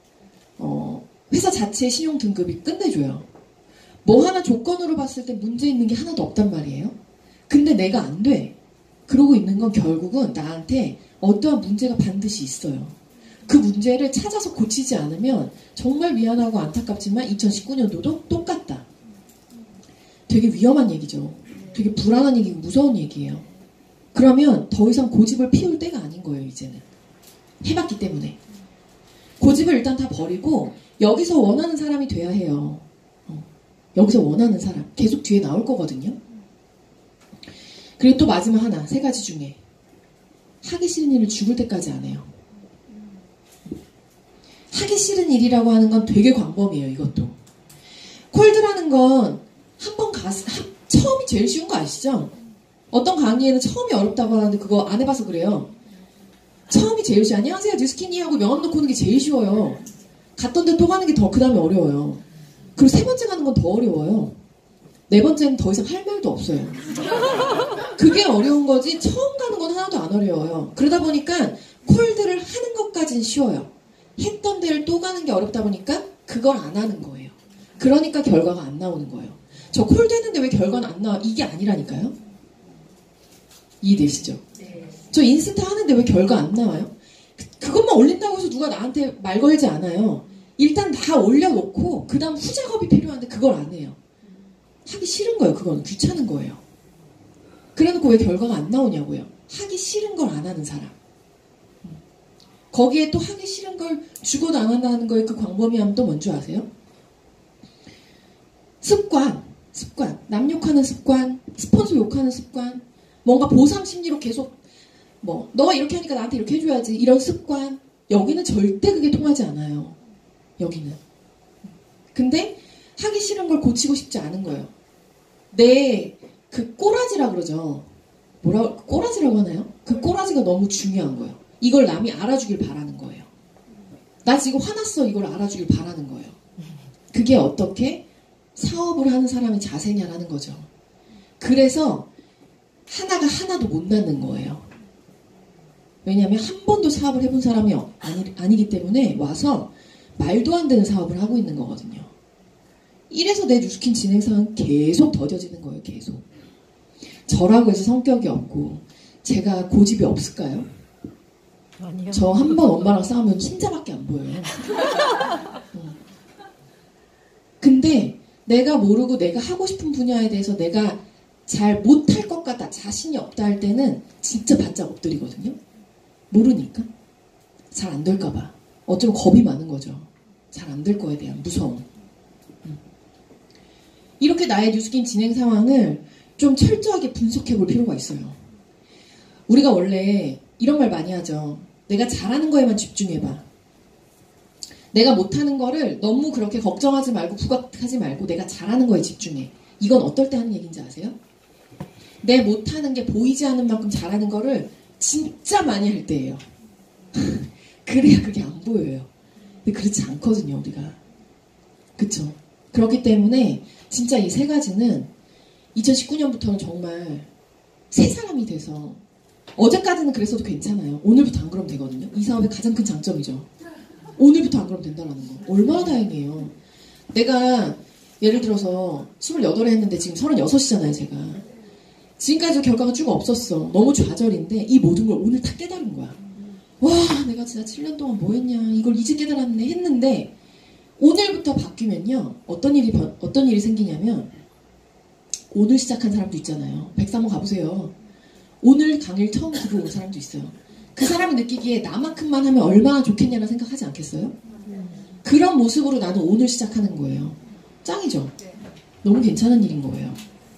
회사 자체의 신용 등급이 끝내줘요. 뭐 하나 조건으로 봤을 때 문제 있는 게 하나도 없단 말이에요. 근데 내가 안 돼. 그러고 있는 건 결국은 나한테 어떠한 문제가 반드시 있어요. 그 문제를 찾아서 고치지 않으면 정말 미안하고 안타깝지만 2019년도도 똑같다. 되게 위험한 얘기죠. 되게 불안한 얘기고 무서운 얘기예요. 그러면 더 이상 고집을 피울 때가 아닌 거예요, 이제는. 해봤기 때문에. 고집을 일단 다 버리고 여기서 원하는 사람이 돼야 해요. 여기서 원하는 사람. 계속 뒤에 나올 거거든요. 그리고 또 마지막 하나, 3가지 중에 하기 싫은 일을 죽을 때까지 안 해요. 하기 싫은 일이라고 하는 건 되게 광범위해요, 이것도. 콜드라는 건 한 번 처음이 제일 쉬운 거 아시죠? 어떤 강의에는 처음이 어렵다고 하는데 그거 안 해봐서 그래요. 처음이 제일 쉬워. 안녕하세요, 뉴스키니 하고 명함 넣고 오는 게 제일 쉬워요. 갔던 데 또 가는 게 더 그 다음에 어려워요. 그리고 3번째 가는 건 더 어려워요. 4번째는 더 이상 할 말도 없어요. 그게 어려운 거지 처음 가는 건 하나도 안 어려워요. 그러다 보니까 콜드를 하는 것까지는 쉬워요. 했던 데를 또 가는 게 어렵다 보니까 그걸 안 하는 거예요. 그러니까 결과가 안 나오는 거예요. 저 콜드 했는데 왜 결과는 안 나와? 이게 아니라니까요. 이해되시죠? 네. 저 인스타 하는데 왜 결과 안 나와요? 그것만 올린다고 해서 누가 나한테 말 걸지 않아요. 일단 다 올려놓고 그 다음 후작업이 필요한데 그걸 안 해요. 하기 싫은 거예요. 그건 귀찮은 거예요. 그래놓고 왜 결과가 안 나오냐고요. 하기 싫은 걸 안 하는 사람. 거기에 또 하기 싫은 걸 죽어도 안 한다는 거에 그 광범위함 또 뭔지 아세요? 습관. 남 욕하는 습관, 스폰서 욕하는 습관, 뭔가 보상 심리로 계속 너가 이렇게 하니까 나한테 이렇게 해줘야지 이런 습관. 여기는 절대 그게 통하지 않아요. 여기는. 근데 하기 싫은 걸 고치고 싶지 않은 거예요. 그 꼬라지라 그러죠. 꼬라지라고 하나요? 그 꼬라지가 너무 중요한 거예요. 이걸 남이 알아주길 바라는 거예요. 나 지금 화났어. 이걸 알아주길 바라는 거예요. 그게 어떻게 사업을 하는 사람의 자세냐라는 거죠. 그래서 하나가 하나도 못 낳는 거예요. 왜냐하면 한 번도 사업을 해본 사람이 아니기 때문에 와서 말도 안 되는 사업을 하고 있는 거거든요. 이래서 내 뉴스킨 진행상은 계속 더뎌지는 거예요. 계속. 저라고 해서 성격이 없고 제가 고집이 없을까요? 아니요. 저 한 번 엄마랑 싸우면 흰자밖에 안 보여요. 근데 내가 모르고 내가 하고 싶은 분야에 대해서 내가 잘 못할 것 같다, 자신이 없다 할 때는 진짜 바짝 엎드리거든요. 모르니까. 잘 안 될까봐. 어쩌면 겁이 많은 거죠. 잘 안 될 거에 대한 무서움. 이렇게 나의 뉴스킨 진행 상황을 좀 철저하게 분석해 볼 필요가 있어요. 우리가 원래 이런 말 많이 하죠. 내가 잘하는 거에만 집중해봐. 내가 못하는 거를 너무 그렇게 걱정하지 말고 부각하지 말고 내가 잘하는 거에 집중해. 이건 어떨 때 하는 얘기인지 아세요? 내 못하는 게 보이지 않는 만큼 잘하는 거를 진짜 많이 할 때예요. 그래야 그게 안 보여요. 근데 그렇지 않거든요, 우리가. 그쵸? 그렇기 때문에 진짜 이 세 가지는 2019년부터는 정말 새 사람이 돼서 어제까지는 그랬어도 괜찮아요. 오늘부터 안 그러면 되거든요. 이 사업의 가장 큰 장점이죠. 오늘부터 안 그러면 된다는 거. 얼마나 다행이에요. 내가 예를 들어서 28에 했는데 지금 36이잖아요, 제가. 지금까지 결과가 쭉 없었어. 너무 좌절인데 이 모든 걸 오늘 다 깨달은 거야. 와, 내가 진짜 7년 동안 뭐 했냐. 이걸 이제 깨달았네 했는데 오늘부터 바뀌면요. 어떤 일이 생기냐면 오늘 시작한 사람도 있잖아요. 백사 한번 가보세요. 오늘 강의를 처음 들어온 사람도 있어요. 그 사람이 느끼기에 나만큼만 하면 얼마나 좋겠냐는 생각하지 않겠어요? 그런 모습으로 나는 오늘 시작하는 거예요. 짱이죠? 너무 괜찮은 일인 거예요.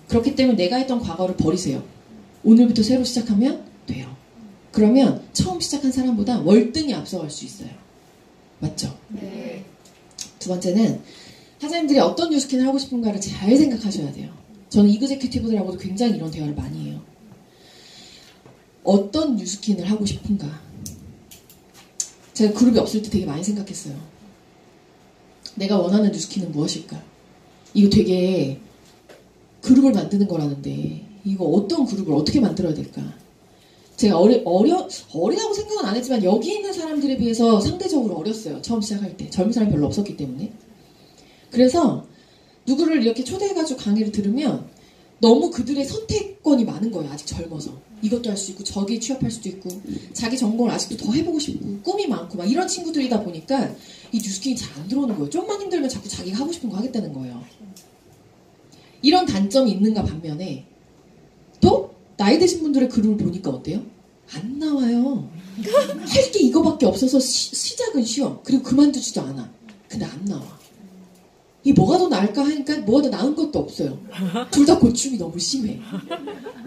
그렇기 때문에 내가 했던 과거를 버리세요. 오늘부터 새로 시작하면 돼요. 그러면 처음 시작한 사람보다 월등히 앞서갈 수 있어요. 맞죠? 네. 두 번째는 사장님들이 어떤 뉴스킨을 하고 싶은가를 잘 생각하셔야 돼요. 저는 이그제큐티브들하고도 굉장히 이런 대화를 많이 해요. 어떤 뉴스킨을 하고 싶은가? 제가 그룹이 없을 때 되게 많이 생각했어요. 내가 원하는 뉴스킨은 무엇일까? 이거 되게 그룹을 만드는 거라는데 이거 어떤 그룹을 어떻게 만들어야 될까? 제가 어리다고 생각은 안 했지만 여기 있는 사람들에 비해서 상대적으로 어렸어요. 처음 시작할 때. 젊은 사람이 별로 없었기 때문에. 그래서 누구를 이렇게 초대해가지고 강의를 들으면 너무 그들의 선택권이 많은 거예요. 아직 젊어서. 이것도 할 수 있고 저기 취업할 수도 있고 자기 전공을 아직도 더 해보고 싶고 꿈이 많고 막 이런 친구들이다 보니까 이 뉴스킨이 잘 안 들어오는 거예요. 좀만 힘들면 자꾸 자기가 하고 싶은 거 하겠다는 거예요. 이런 단점이 있는가 반면에 또 나이 드신 분들의 글을 보니까 어때요? 안 나와요. 할 게 이거밖에 없어서 시작은 쉬워. 그리고 그만두지도 않아. 근데 안 나와. 이 뭐가 더 나을까 하니까 뭐가 더 나은 것도 없어요. 둘 다 고충이 너무 심해.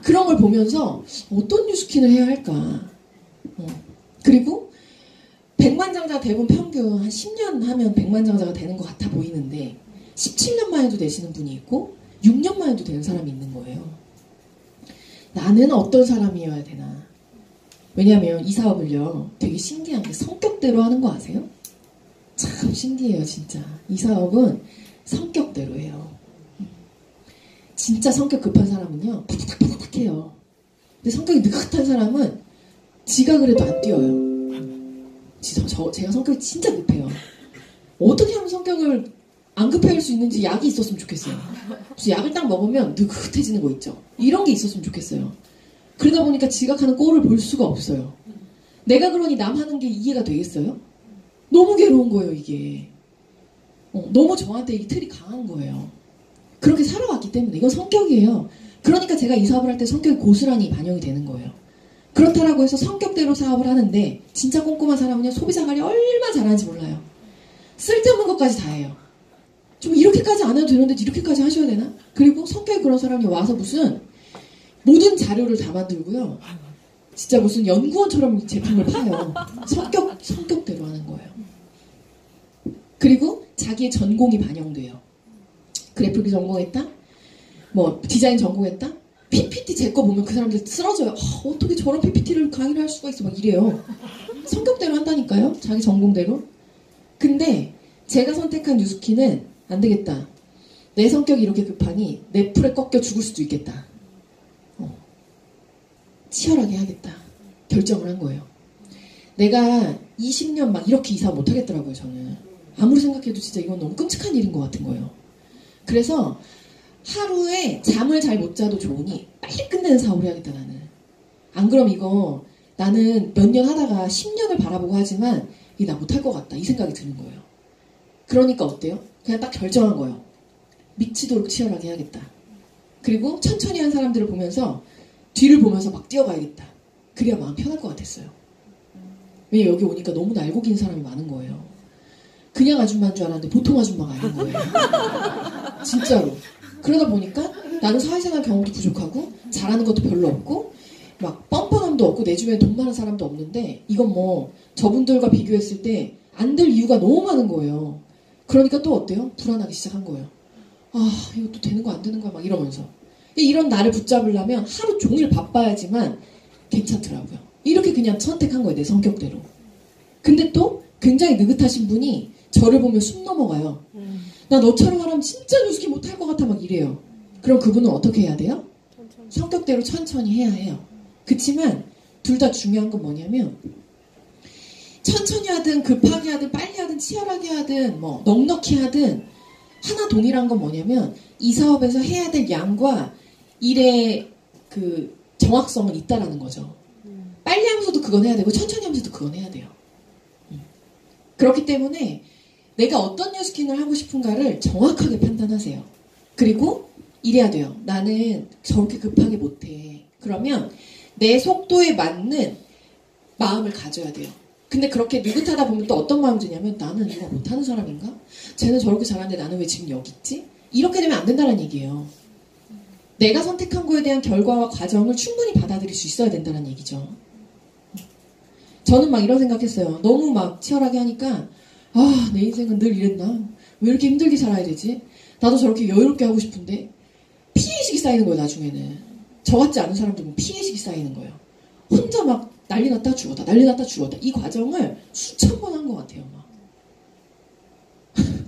그런 걸 보면서 어떤 뉴스킨을 해야 할까. 그리고 백만장자 대부분 평균 한 10년 하면 백만장자가 되는 것 같아 보이는데 17년만 해도 되시는 분이 있고 6년만 해도 되는 사람이 있는 거예요. 나는 어떤 사람이어야 되나. 왜냐하면 이 사업을요 되게 신기한 게 성격대로 하는 거 아세요? 참 신기해요 진짜. 이 사업은 성격대로 해요. 진짜 성격 급한 사람은요 파닥파닥 해요. 근데 성격이 느긋한 사람은 지가 그래도 안 뛰어요. 제가 성격이 진짜 급해요. 어떻게 하면 성격을 안 급해할 수 있는지 약이 있었으면 좋겠어요. 무슨 약을 딱 먹으면 느긋해지는 거 있죠. 이런 게 있었으면 좋겠어요. 그러다 보니까 지각하는 꼴을 볼 수가 없어요. 내가 그러니 남 하는 게 이해가 되겠어요? 너무 괴로운 거예요 이게. 너무 저한테 이 틀이 강한 거예요. 그렇게 살아왔기 때문에 이건 성격이에요. 그러니까 제가 이 사업을 할 때 성격이 고스란히 반영이 되는 거예요. 그렇다라고 해서 성격대로 사업을 하는데 진짜 꼼꼼한 사람은요 소비자 관리 얼마나 잘하는지 몰라요. 쓸데없는 것까지 다 해요. 좀 이렇게까지 안 해도 되는데 이렇게까지 하셔야 되나? 그리고 성격이 그런 사람이 와서 무슨 모든 자료를 다 만들고요. 진짜 무슨 연구원처럼 제품을 파요. 성격대로 하는 거예요. 그리고 자기의 전공이 반영돼요. 그래픽을 전공했다? 뭐 디자인 전공했다? PPT 제 거 보면 그 사람들 쓰러져요. 어떻게 저런 PPT를 강의를 할 수가 있어 막 이래요. 성격대로 한다니까요. 자기 전공대로. 근데 제가 선택한 뉴스킨은 안 되겠다. 내 성격이 이렇게 급하니 내 풀에 꺾여 죽을 수도 있겠다. 치열하게 해야겠다. 결정을 한 거예요. 내가 20년 막 이렇게 이사 못하겠더라고요. 저는. 아무리 생각해도 진짜 이건 너무 끔찍한 일인 것 같은 거예요. 그래서 하루에 잠을 잘 못 자도 좋으니 빨리 끝내는 사업을 해야겠다 나는. 안 그럼 이거 나는 몇 년 하다가 10년을 바라보고 하지만 이게 나 못할 것 같다 이 생각이 드는 거예요. 그러니까 어때요? 그냥 딱 결정한 거예요. 미치도록 치열하게 해야겠다. 그리고 천천히 한 사람들을 보면서 뒤를 보면서 막 뛰어가야겠다. 그래야 마음 편할 것 같았어요. 왜 여기 오니까 너무 날고 긴 사람이 많은 거예요. 그냥 아줌마인 줄 알았는데 보통 아줌마가 아닌 거예요. 진짜로. 그러다 보니까 나는 사회생활 경험도 부족하고 잘하는 것도 별로 없고 막 뻔뻔함도 없고 내 주변에 돈 많은 사람도 없는데 이건 뭐 저분들과 비교했을 때 안 될 이유가 너무 많은 거예요. 그러니까 또 어때요? 불안하기 시작한 거예요. 아 이것도 되는 거 안 되는 거야 막 이러면서 이런 나를 붙잡으려면 하루 종일 바빠야지만 괜찮더라고요. 이렇게 그냥 선택한 거예요. 내 성격대로. 근데 또 굉장히 느긋하신 분이 저를 보면 숨 넘어가요. 나 너처럼 하라면 진짜 뉴스키 못할 것 같아 막 이래요. 그럼 그분은 어떻게 해야 돼요? 성격대로 천천히 해야 해요. 그치만 둘 다 중요한 건 뭐냐면 천천히 하든 급하게 하든 빨리 하든 치열하게 하든 뭐 넉넉히 하든 하나 동일한 건 뭐냐면 이 사업에서 해야 될 양과 일의 그 정확성은 있다라는 거죠. 빨리 하면서도 그건 해야 되고 천천히 하면서도 그건 해야 돼요. 그렇기 때문에 내가 어떤 뉴스킨을 하고 싶은가를 정확하게 판단하세요. 그리고 이래야 돼요. 나는 저렇게 급하게 못해. 그러면 내 속도에 맞는 마음을 가져야 돼요. 근데 그렇게 느긋하다 보면 또 어떤 마음이 드냐면 나는 이거 못하는 사람인가? 쟤는 저렇게 잘하는데 나는 왜 지금 여기 있지? 이렇게 되면 안 된다는 얘기예요. 내가 선택한 거에 대한 결과와 과정을 충분히 받아들일 수 있어야 된다는 얘기죠. 저는 막 이런 생각했어요. 너무 막 치열하게 하니까 아, 내 인생은 늘 이랬나? 왜 이렇게 힘들게 살아야 되지? 나도 저렇게 여유롭게 하고 싶은데 피해의식이 쌓이는 거예요. 나중에는. 저 같지 않은 사람들은 피해의식이 쌓이는 거예요. 혼자 막 난리 났다 죽었다 난리 났다 죽었다 이 과정을 수천 번 한 것 같아요. 막.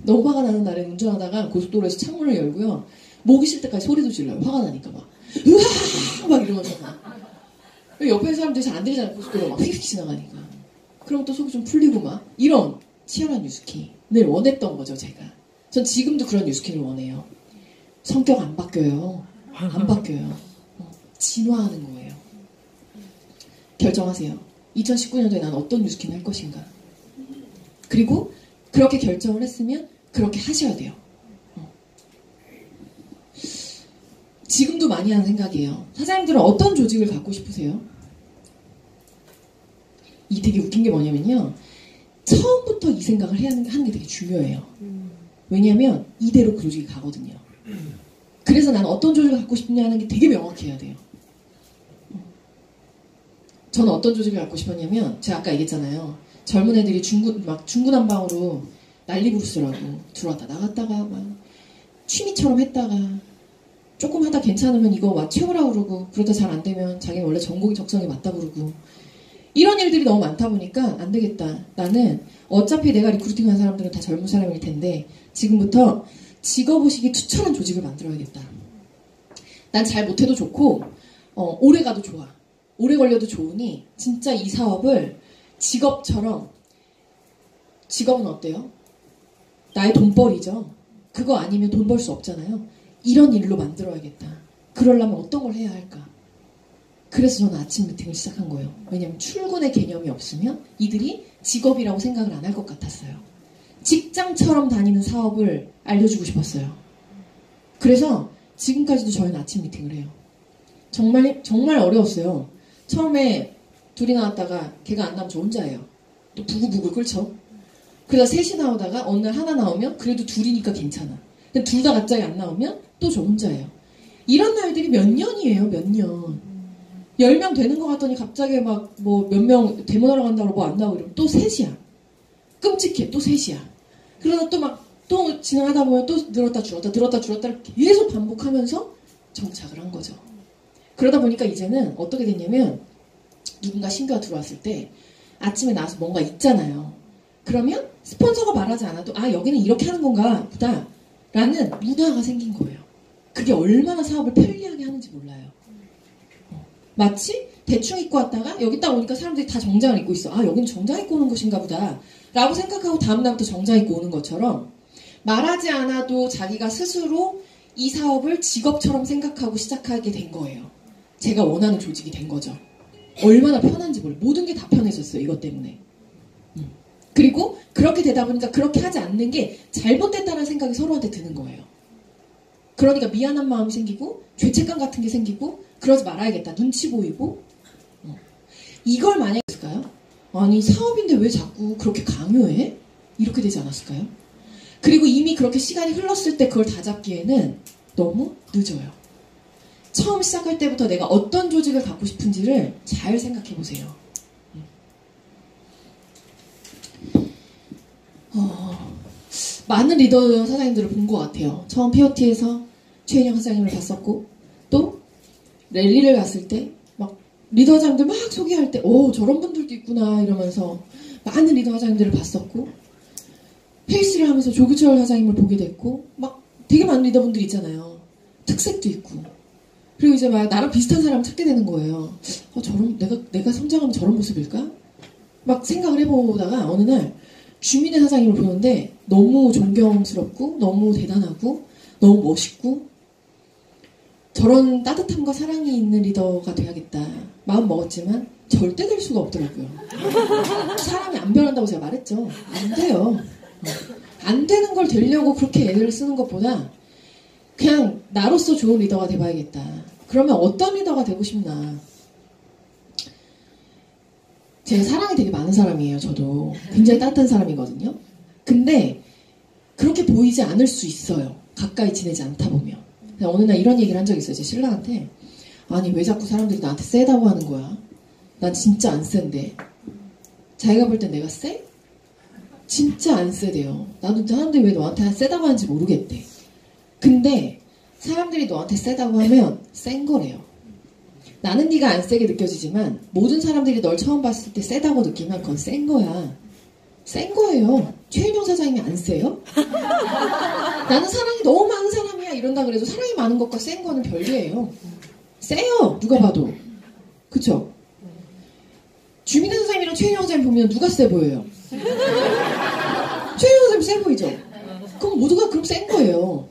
너무 화가 나는 날에 운전하다가 고속도로에서 창문을 열고요. 목이 쉴 때까지 소리도 질러요. 화가 나니까 막 으아 막 이러면서 막. 옆에 있는 사람들이 잘 안 들리잖아요. 고속도로 막 휙휙 지나가니까. 그럼 또 속이 좀 풀리고 막 이런 치열한 뉴스킨을 원했던 거죠. 제가. 전 지금도 그런 뉴스킨을 원해요. 성격 안 바뀌어요. 안 바뀌어요. 진화하는 거예요. 결정하세요. 2019년도에 난 어떤 뉴스킨 할 것인가. 그리고 그렇게 결정을 했으면 그렇게 하셔야 돼요. 지금도 많이 하는 생각이에요. 사장님들은 어떤 조직을 갖고 싶으세요? 이 되게 웃긴 게 뭐냐면요. 처음부터 이 생각을 하는 게 되게 중요해요. 왜냐하면 이대로 그 조직이 가거든요. 그래서 나는 어떤 조직을 갖고 싶냐 하는 게 되게 명확해야 돼요. 저는 어떤 조직을 갖고 싶었냐면 제가 아까 얘기했잖아요. 젊은 애들이 중구난방으로 난리부르스라고 들어왔다 나갔다가 막 취미처럼 했다가 조금 하다 괜찮으면 이거 막 채우라고 그러고 그러다 잘 안 되면 자기는 원래 전공이 적성에 맞다 그러고 이런 일들이 너무 많다 보니까 안 되겠다. 나는 어차피 내가 리크루팅한 사람들은 다 젊은 사람일 텐데 지금부터 직업의식이 투철한 조직을 만들어야겠다. 난 잘 못해도 좋고 오래 가도 좋아. 오래 걸려도 좋으니 진짜 이 사업을 직업처럼 직업은 어때요? 나의 돈벌이죠. 그거 아니면 돈 벌 수 없잖아요. 이런 일로 만들어야겠다. 그러려면 어떤 걸 해야 할까? 그래서 저는 아침 미팅을 시작한 거예요. 왜냐하면 출근의 개념이 없으면 이들이 직업이라고 생각을 안 할 것 같았어요. 직장처럼 다니는 사업을 알려주고 싶었어요. 그래서 지금까지도 저희는 아침 미팅을 해요. 정말 어려웠어요. 처음에 둘이 나왔다가 걔가 안 나오면 저 혼자예요. 또 부글부글 끓죠. 그러다 셋이 나오다가 어느 날 하나 나오면 그래도 둘이니까 괜찮아. 근데 둘 다 갑자기 안 나오면 또 저 혼자예요. 이런 날들이 몇 년이에요. 몇 년. 10명 되는 것 같더니 갑자기 막 뭐 몇 명 데모하러 간다고 뭐 안 나오고 이러면 또 셋이야. 끔찍해. 또 셋이야. 그러다 또 진행하다 보면 또 늘었다 줄었다를 계속 반복하면서 정착을 한 거죠. 그러다 보니까 이제는 어떻게 됐냐면 누군가 신규가 들어왔을 때 아침에 나와서 뭔가 있잖아요. 그러면 스폰서가 말하지 않아도 아 여기는 이렇게 하는 건가 보다 라는 문화가 생긴 거예요. 그게 얼마나 사업을 편리하게 하는지 몰라요. 마치 대충 입고 왔다가 여기 딱 오니까 사람들이 다 정장을 입고 있어. 아 여기는 정장 입고 오는 곳인가 보다 라고 생각하고 다음날부터 정장 입고 오는 것처럼 말하지 않아도 자기가 스스로 이 사업을 직업처럼 생각하고 시작하게 된 거예요. 제가 원하는 조직이 된 거죠. 얼마나 편한지 몰라요. 모든 게 다 편해졌어요. 이것 때문에. 그리고 그렇게 되다 보니까 그렇게 하지 않는 게 잘못됐다는 생각이 서로한테 드는 거예요. 그러니까 미안한 마음이 생기고 죄책감 같은 게 생기고 그러지 말아야겠다. 눈치 보이고 이걸 만약에 했을까요? 아니 사업인데 왜 자꾸 그렇게 강요해? 이렇게 되지 않았을까요? 그리고 이미 그렇게 시간이 흘렀을 때 그걸 다 잡기에는 너무 늦어요. 처음 시작할 때부터 내가 어떤 조직을 갖고 싶은지를 잘 생각해 보세요. 많은 리더 사장님들을 본 것 같아요. 처음 POT에서 최인영 사장님을 봤었고 또 랠리를 갔을 때 막 리더 사장님들 막 소개할 때 저런 분들도 있구나 이러면서 많은 리더 사장님들을 봤었고 헬스를 하면서 조규철 사장님을 보게 됐고 막 되게 많은 리더분들이 있잖아요. 특색도 있고 그리고 이제 막 나랑 비슷한 사람을 찾게 되는 거예요. 저런 내가 성장하면 저런 모습일까? 막 생각을 해보다가 어느 날 주민의 사장님을 보는데 너무 존경스럽고 너무 대단하고 너무 멋있고 저런 따뜻함과 사랑이 있는 리더가 돼야겠다 마음 먹었지만 절대 될 수가 없더라고요. 사람이 안 변한다고 제가 말했죠. 안 돼요. 안 되는 걸 되려고 그렇게 애를 쓰는 것보다 그냥 나로서 좋은 리더가 돼봐야겠다. 그러면 어떤 리더가 되고 싶나. 제가 사랑이 되게 많은 사람이에요. 저도 굉장히 따뜻한 사람이거든요. 근데 그렇게 보이지 않을 수 있어요. 가까이 지내지 않다 보면. 어느 날 이런 얘기를 한 적이 있어요. 제 신랑한테. 아니 왜 자꾸 사람들이 나한테 세다고 하는 거야. 난 진짜 안 센데. 자기가 볼 땐 내가 세? 진짜 안 세대요. 나도 사람들이 왜 너한테 세다고 하는지 모르겠대. 근데 사람들이 너한테 세다고 하면 센 거래요. 나는 네가 안 세게 느껴지지만 모든 사람들이 널 처음 봤을 때 세다고 느끼면 그건 센 거야. 센 거예요. 최인영 사장님이 안 세요? 나는 사랑이 너무 많은 사람이야 이런다 그래도 사랑이 많은 것과 센 거는 별개예요. 세요. 누가 봐도. 그쵸? 주민의 사장님이랑 최인영 사장님 보면 누가 세 보여요? 최인영 사장님 세 보이죠? 그럼 모두가 그럼 센 거예요.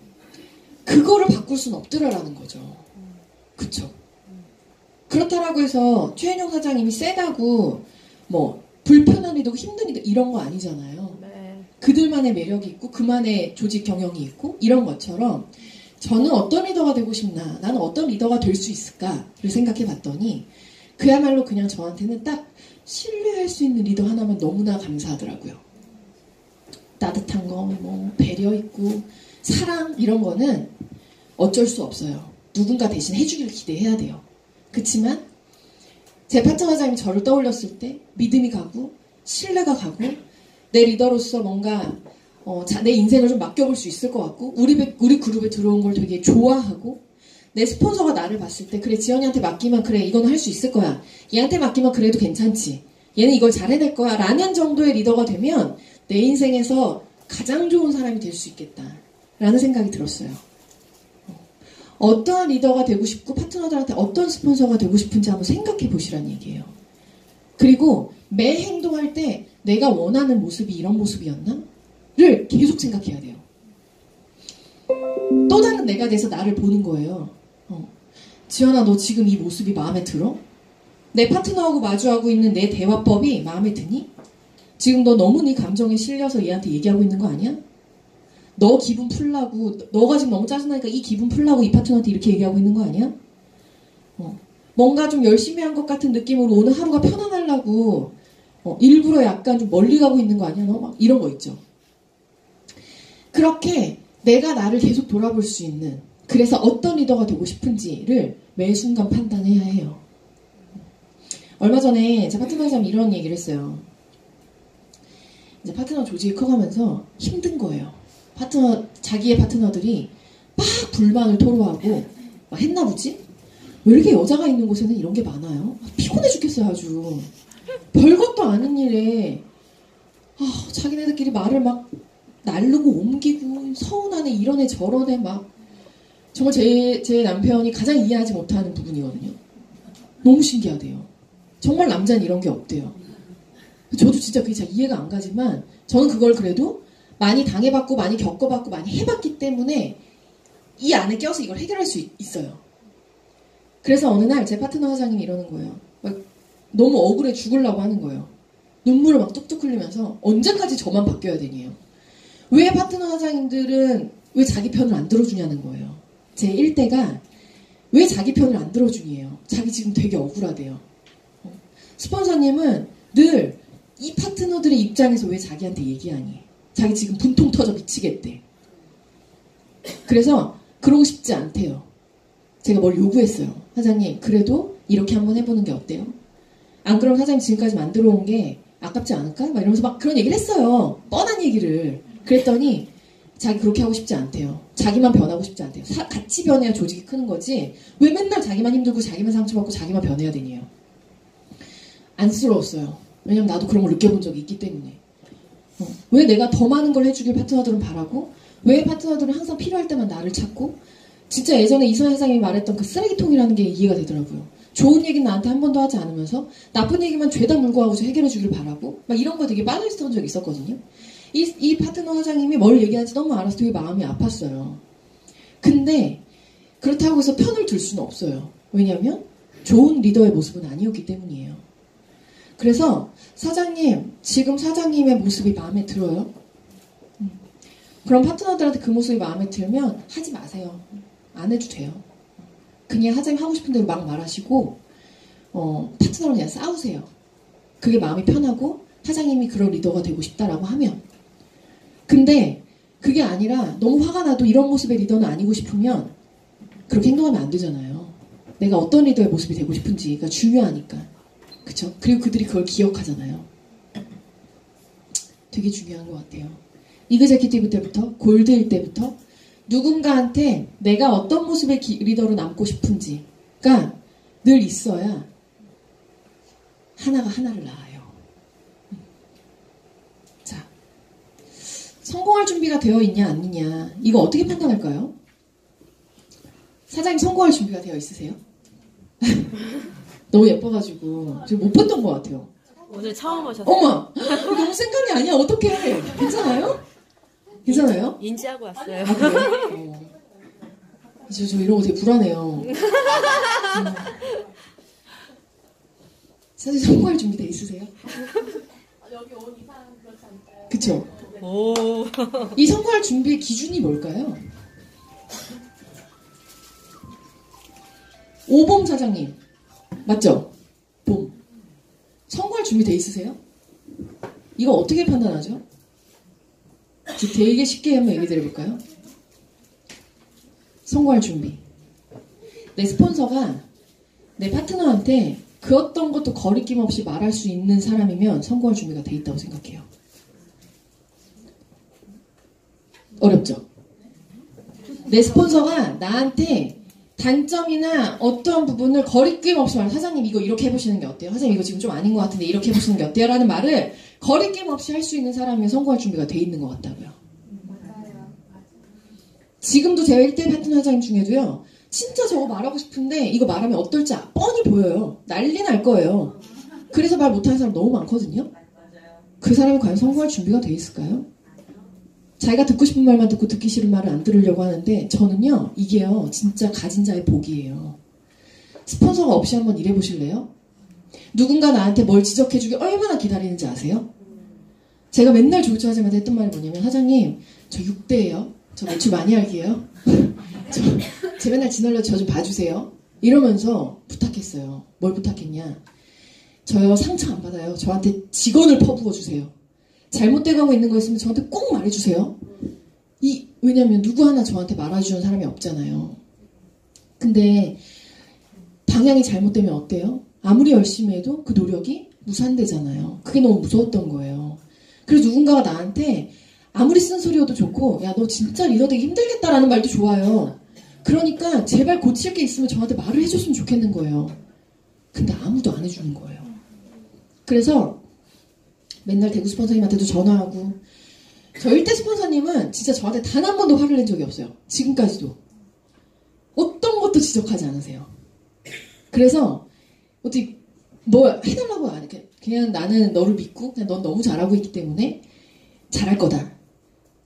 그거를 바꿀 수는 없더라라는 거죠. 그쵸? 그렇다라고 해서 최인영 사장님이 세다고 뭐 불편한 리더고 힘든 리더 이런 거 아니잖아요. 네. 그들만의 매력이 있고 그만의 조직 경영이 있고 이런 것처럼 저는 어떤 리더가 되고 싶나 나는 어떤 리더가 될 수 있을까를 생각해 봤더니 그야말로 그냥 저한테는 딱 신뢰할 수 있는 리더 하나면 너무나 감사하더라고요. 따뜻한 거, 뭐 배려 있고 사랑 이런 거는 어쩔 수 없어요. 누군가 대신 해주기를 기대해야 돼요. 그치만 제 파트너 사장님이 저를 떠올렸을 때 믿음이 가고 신뢰가 가고 내 리더로서 뭔가 내 인생을 좀 맡겨볼 수 있을 것 같고 우리 그룹에 들어온 걸 되게 좋아하고 내 스폰서가 나를 봤을 때 그래 지연이한테 맡기면 그래 이건 할 수 있을 거야. 얘한테 맡기면 그래도 괜찮지. 얘는 이걸 잘해낼 거야 라는 정도의 리더가 되면 내 인생에서 가장 좋은 사람이 될 수 있겠다 라는 생각이 들었어요. 어떠한 리더가 되고 싶고 파트너들한테 어떤 스폰서가 되고 싶은지 한번 생각해 보시라는 얘기예요. 그리고 매 행동할 때 내가 원하는 모습이 이런 모습이었나? 를 계속 생각해야 돼요. 또 다른 내가 돼서 나를 보는 거예요. 지연아 너 지금 이 모습이 마음에 들어? 내 파트너하고 마주하고 있는 내 대화법이 마음에 드니? 지금 너 너무 네 감정에 실려서 얘한테 얘기하고 있는 거 아니야? 너 기분 풀라고 너가 지금 너무 짜증나니까 이 기분 풀라고 이 파트너한테 이렇게 얘기하고 있는 거 아니야? 뭔가 좀 열심히 한 것 같은 느낌으로 오늘 하루가 편안하려고 일부러 약간 좀 멀리 가고 있는 거 아니야? 너 막 이런 거 있죠. 그렇게 내가 나를 계속 돌아볼 수 있는 그래서 어떤 리더가 되고 싶은지를 매 순간 판단해야 해요. 얼마 전에 제 파트너 사람이 이런 얘기를 했어요. 이제 파트너 조직이 커가면서 힘든 거예요. 자기의 파트너들이 막 불만을 토로하고 막 했나 보지? 왜 이렇게 여자가 있는 곳에는 이런 게 많아요? 피곤해 죽겠어요 아주. 별것도 아닌 일에 자기네들끼리 말을 막 날르고 옮기고 서운하네 이러네 저러네 막 정말 제 남편이 가장 이해하지 못하는 부분이거든요. 너무 신기하대요. 정말 남자는 이런 게 없대요. 저도 진짜 그게 잘 이해가 안 가지만 저는 그걸 그래도 많이 당해봤고 많이 겪어봤고 많이 해봤기 때문에 이 안에 껴서 이걸 해결할 수 있어요. 그래서 어느 날 제 파트너 사장님이 이러는 거예요. 막 너무 억울해 죽으려고 하는 거예요. 눈물을 막 뚝뚝 흘리면서 언제까지 저만 바뀌어야 되니요. 왜 파트너 사장님들은 왜 자기 편을 안 들어주냐는 거예요. 제 1대가 왜 자기 편을 안 들어주니에요. 자기 지금 되게 억울하대요. 스폰서님은 늘 이 파트너들의 입장에서 왜 자기한테 얘기하니? 자기 지금 분통 터져 미치겠대. 그래서 그러고 싶지 않대요. 제가 뭘 요구했어요. 사장님, 그래도 이렇게 한번 해보는 게 어때요? 안 그러면 사장님 지금까지 만들어 온 게 아깝지 않을까? 막 이러면서 막 그런 얘기를 했어요. 뻔한 얘기를. 그랬더니 자기 그렇게 하고 싶지 않대요. 자기만 변하고 싶지 않대요. 같이 변해야 조직이 크는 거지. 왜 맨날 자기만 힘들고 자기만 상처받고 자기만 변해야 되니요? 안쓰러웠어요. 왜냐면 나도 그런 걸 느껴본 적이 있기 때문에. 왜 내가 더 많은 걸 해주길 파트너들은 바라고, 왜 파트너들은 항상 필요할 때만 나를 찾고, 진짜 예전에 이선혜 사장님이 말했던 그 쓰레기통이라는 게 이해가 되더라고요. 좋은 얘기는 나한테 한 번도 하지 않으면서 나쁜 얘기만 죄다 물고 하고서 해결해 주길 바라고 막 이런 거 되게 빠져있었던 적이 있었거든요. 이 파트너 사장님이 뭘 얘기하는지 너무 알아서 되게 마음이 아팠어요. 근데 그렇다고 해서 편을 들 수는 없어요. 왜냐하면 좋은 리더의 모습은 아니었기 때문이에요. 그래서 사장님, 지금 사장님의 모습이 마음에 들어요? 그럼 파트너들한테 그 모습이 마음에 들면 하지 마세요. 안 해도 돼요. 그냥 사장님 하고 싶은 대로 막 말하시고 파트너랑 그냥 싸우세요. 그게 마음이 편하고 사장님이 그런 리더가 되고 싶다라고 하면. 근데 그게 아니라 너무 화가 나도 이런 모습의 리더는 아니고 싶으면 그렇게 행동하면 안 되잖아요. 내가 어떤 리더의 모습이 되고 싶은지가 중요하니까. 그쵸? 그리고 그들이 그걸 기억하잖아요. 되게 중요한 것 같아요. 이그제큐티브 때부터 골드일 때부터 누군가한테 내가 어떤 모습의 리더로 남고 싶은지가 늘 있어야 하나가 하나를 낳아요. 자, 성공할 준비가 되어 있냐 안 있냐 이거 어떻게 판단할까요? 사장님 성공할 준비가 되어 있으세요? 너무 예뻐가지고 지금 못 봤던 것 같아요. 오늘 처음 오셨어요? 어머! 이거 너무 생각이 아니야. 어떡해. 괜찮아요? 괜찮아요? 인지하고 왔어요. 아, 그래요? 저 이런 거 되게 불안해요. 사실 성공할 준비 돼 있으세요? 여기 온 이상 그렇지 않을까요? 그쵸? 오. 이 성공할 준비의 기준이 뭘까요? 오범 사장님. 맞죠? 봄. 성공할 준비 돼 있으세요? 이거 어떻게 판단하죠? 되게 쉽게 한번 얘기 드려볼까요? 성공할 준비. 내 스폰서가 내 파트너한테 그 어떤 것도 거리낌 없이 말할 수 있는 사람이면 성공할 준비가 돼 있다고 생각해요. 어렵죠? 내 스폰서가 나한테 단점이나 어떠한 부분을 거리낌 없이 말해. 사장님 이거 이렇게 해보시는 게 어때요? 사장님 이거 지금 좀 아닌 것 같은데 이렇게 해보시는 게 어때요? 라는 말을 거리낌 없이 할 수 있는 사람이면 성공할 준비가 돼 있는 것 같다고요. 지금도 제 1대 파트너 사장님 중에도요. 진짜 저거 말하고 싶은데 이거 말하면 어떨지 뻔히 보여요. 난리 날 거예요. 그래서 말 못하는 사람 너무 많거든요. 그 사람이 과연 성공할 준비가 돼 있을까요? 자기가 듣고 싶은 말만 듣고 듣기 싫은 말을 안 들으려고 하는데 저는요. 이게요. 진짜 가진 자의 복이에요. 스폰서가 없이 한번 일해보실래요? 누군가 나한테 뭘 지적해주기 얼마나 기다리는지 아세요? 제가 맨날 조우차장한테 했던 말이 뭐냐면 사장님 저 6대예요. 저 매출 많이 할게요. 제 맨날 지날려 저 좀 봐주세요. 이러면서 부탁했어요. 뭘 부탁했냐. 저요 상처 안 받아요. 저한테 직원을 퍼부어주세요. 잘못돼가고 있는 거 있으면 저한테 꼭 말해주세요. 왜냐면 누구 하나 저한테 말해주는 사람이 없잖아요. 근데 방향이 잘못되면 어때요? 아무리 열심히 해도 그 노력이 무산되잖아요. 그게 너무 무서웠던 거예요. 그래서 누군가가 나한테 아무리 쓴소리여도 좋고 야 너 진짜 리더 되기 힘들겠다라는 말도 좋아요. 그러니까 제발 고칠 게 있으면 저한테 말을 해줬으면 좋겠는 거예요. 근데 아무도 안 해주는 거예요. 그래서 맨날 대구 스폰서님한테도 전화하고 저 1대 스폰서님은 진짜 저한테 단 한 번도 화를 낸 적이 없어요. 지금까지도. 어떤 것도 지적하지 않으세요. 그래서 어떻게 뭐 해달라고 안 해. 그냥 나는 너를 믿고 그냥 넌 너무 잘하고 있기 때문에 잘할 거다.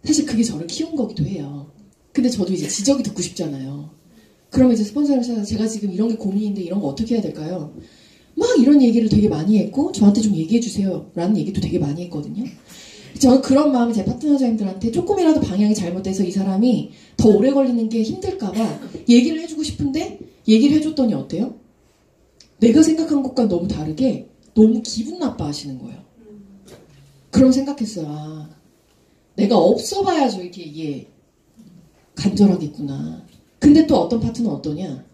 사실 그게 저를 키운 거기도 해요. 근데 저도 이제 지적이 듣고 싶잖아요. 그러면 이제 스폰서를 찾아서 제가 지금 이런 게 고민인데 이런 거 어떻게 해야 될까요? 막 이런 얘기를 되게 많이 했고 저한테 좀 얘기해 주세요 라는 얘기도 되게 많이 했거든요. 저는 그런 마음이 제 파트너자님들한테 조금이라도 방향이 잘못돼서 이 사람이 더 오래 걸리는 게 힘들까봐 얘기를 해주고 싶은데 얘기를 해줬더니 어때요? 내가 생각한 것과 너무 다르게 너무 기분 나빠하시는 거예요. 그럼 생각했어요. 아, 내가 없어봐야죠 이렇게 이게 간절하겠구나. 근데 또 어떤 파트너는 어떠냐?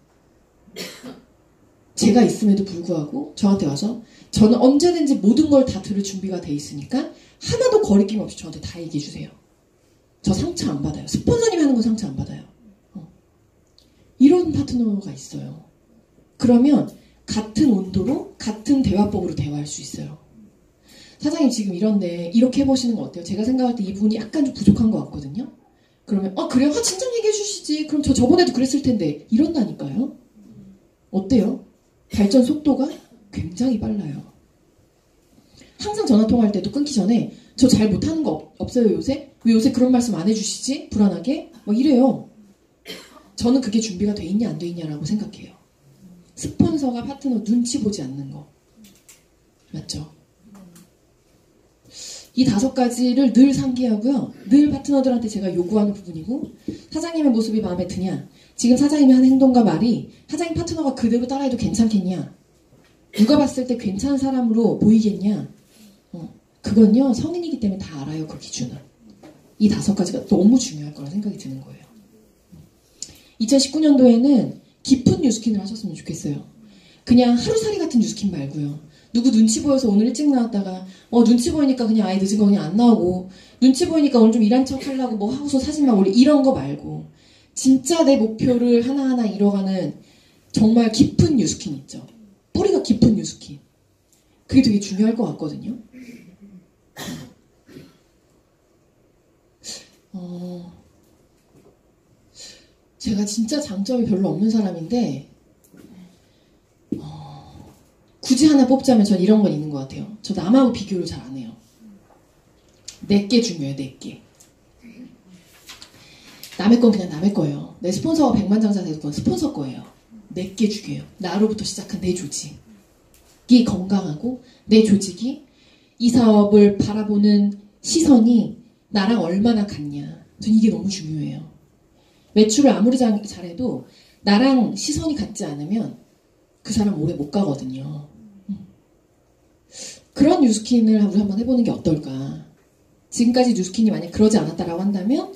제가 있음에도 불구하고 저한테 와서 저는 언제든지 모든 걸 다 들을 준비가 돼 있으니까 하나도 거리낌 없이 저한테 다 얘기해 주세요. 저 상처 안 받아요. 스폰서님이 하는 건 상처 안 받아요. 이런 파트너가 있어요. 그러면 같은 온도로 같은 대화법으로 대화할 수 있어요. 사장님 지금 이런데 이렇게 해보시는 거 어때요? 제가 생각할 때 이 부분이 약간 좀 부족한 것 같거든요. 그러면 그래요? 진작 얘기해 주시지. 그럼 저번에도 그랬을 텐데 이런다니까요. 어때요? 발전 속도가 굉장히 빨라요. 항상 전화 통화할 때도 끊기 전에 저 잘 못하는 거 없어요 요새? 왜 요새 그런 말씀 안 해주시지? 불안하게? 막 이래요. 저는 그게 준비가 돼 있냐 안 돼 있냐라고 생각해요. 스폰서가 파트너 눈치 보지 않는 거. 맞죠? 이 5가지를 늘 상기하고요. 늘 파트너들한테 제가 요구하는 부분이고 사장님의 모습이 마음에 드냐? 지금 사장님이 하는 행동과 말이 사장님 파트너가 그대로 따라해도 괜찮겠냐? 누가 봤을 때 괜찮은 사람으로 보이겠냐? 그건요. 성인이기 때문에 다 알아요. 그 기준은. 이 5가지가 너무 중요할 거라 생각이 드는 거예요. 2019년도에는 깊은 뉴스킨을 하셨으면 좋겠어요. 그냥 하루살이 같은 뉴스킨 말고요. 누구 눈치 보여서 오늘 일찍 나왔다가 눈치 보이니까 그냥 아예 늦은 거 그냥 안 나오고 눈치 보이니까 오늘 좀 일한 척 하려고 뭐 하고서 사진만 올리 이런 거 말고 진짜 내 목표를 하나하나 이뤄가는 정말 깊은 뉴스킨 있죠. 뿌리가 깊은 뉴스킨. 그게 되게 중요할 것 같거든요. 제가 진짜 장점이 별로 없는 사람인데 굳이 하나 뽑자면 전 이런 건 있는 것 같아요. 저 남하고 비교를 잘 안 해요. 내게 중요해요. 내게. 남의 건 그냥 남의 거예요. 내 스폰서가 100만장자 돼도 그건 스폰서 거예요. 내게 중요해요. 나로부터 시작한 내 조직이 건강하고 내 조직이 이 사업을 바라보는 시선이 나랑 얼마나 같냐. 전 이게 너무 중요해요. 매출을 아무리 잘해도 나랑 시선이 같지 않으면 그 사람 오래 못 가거든요. 그런 뉴스킨을 우리 한번 해보는 게 어떨까. 지금까지 뉴스킨이 만약 그러지 않았다라고 한다면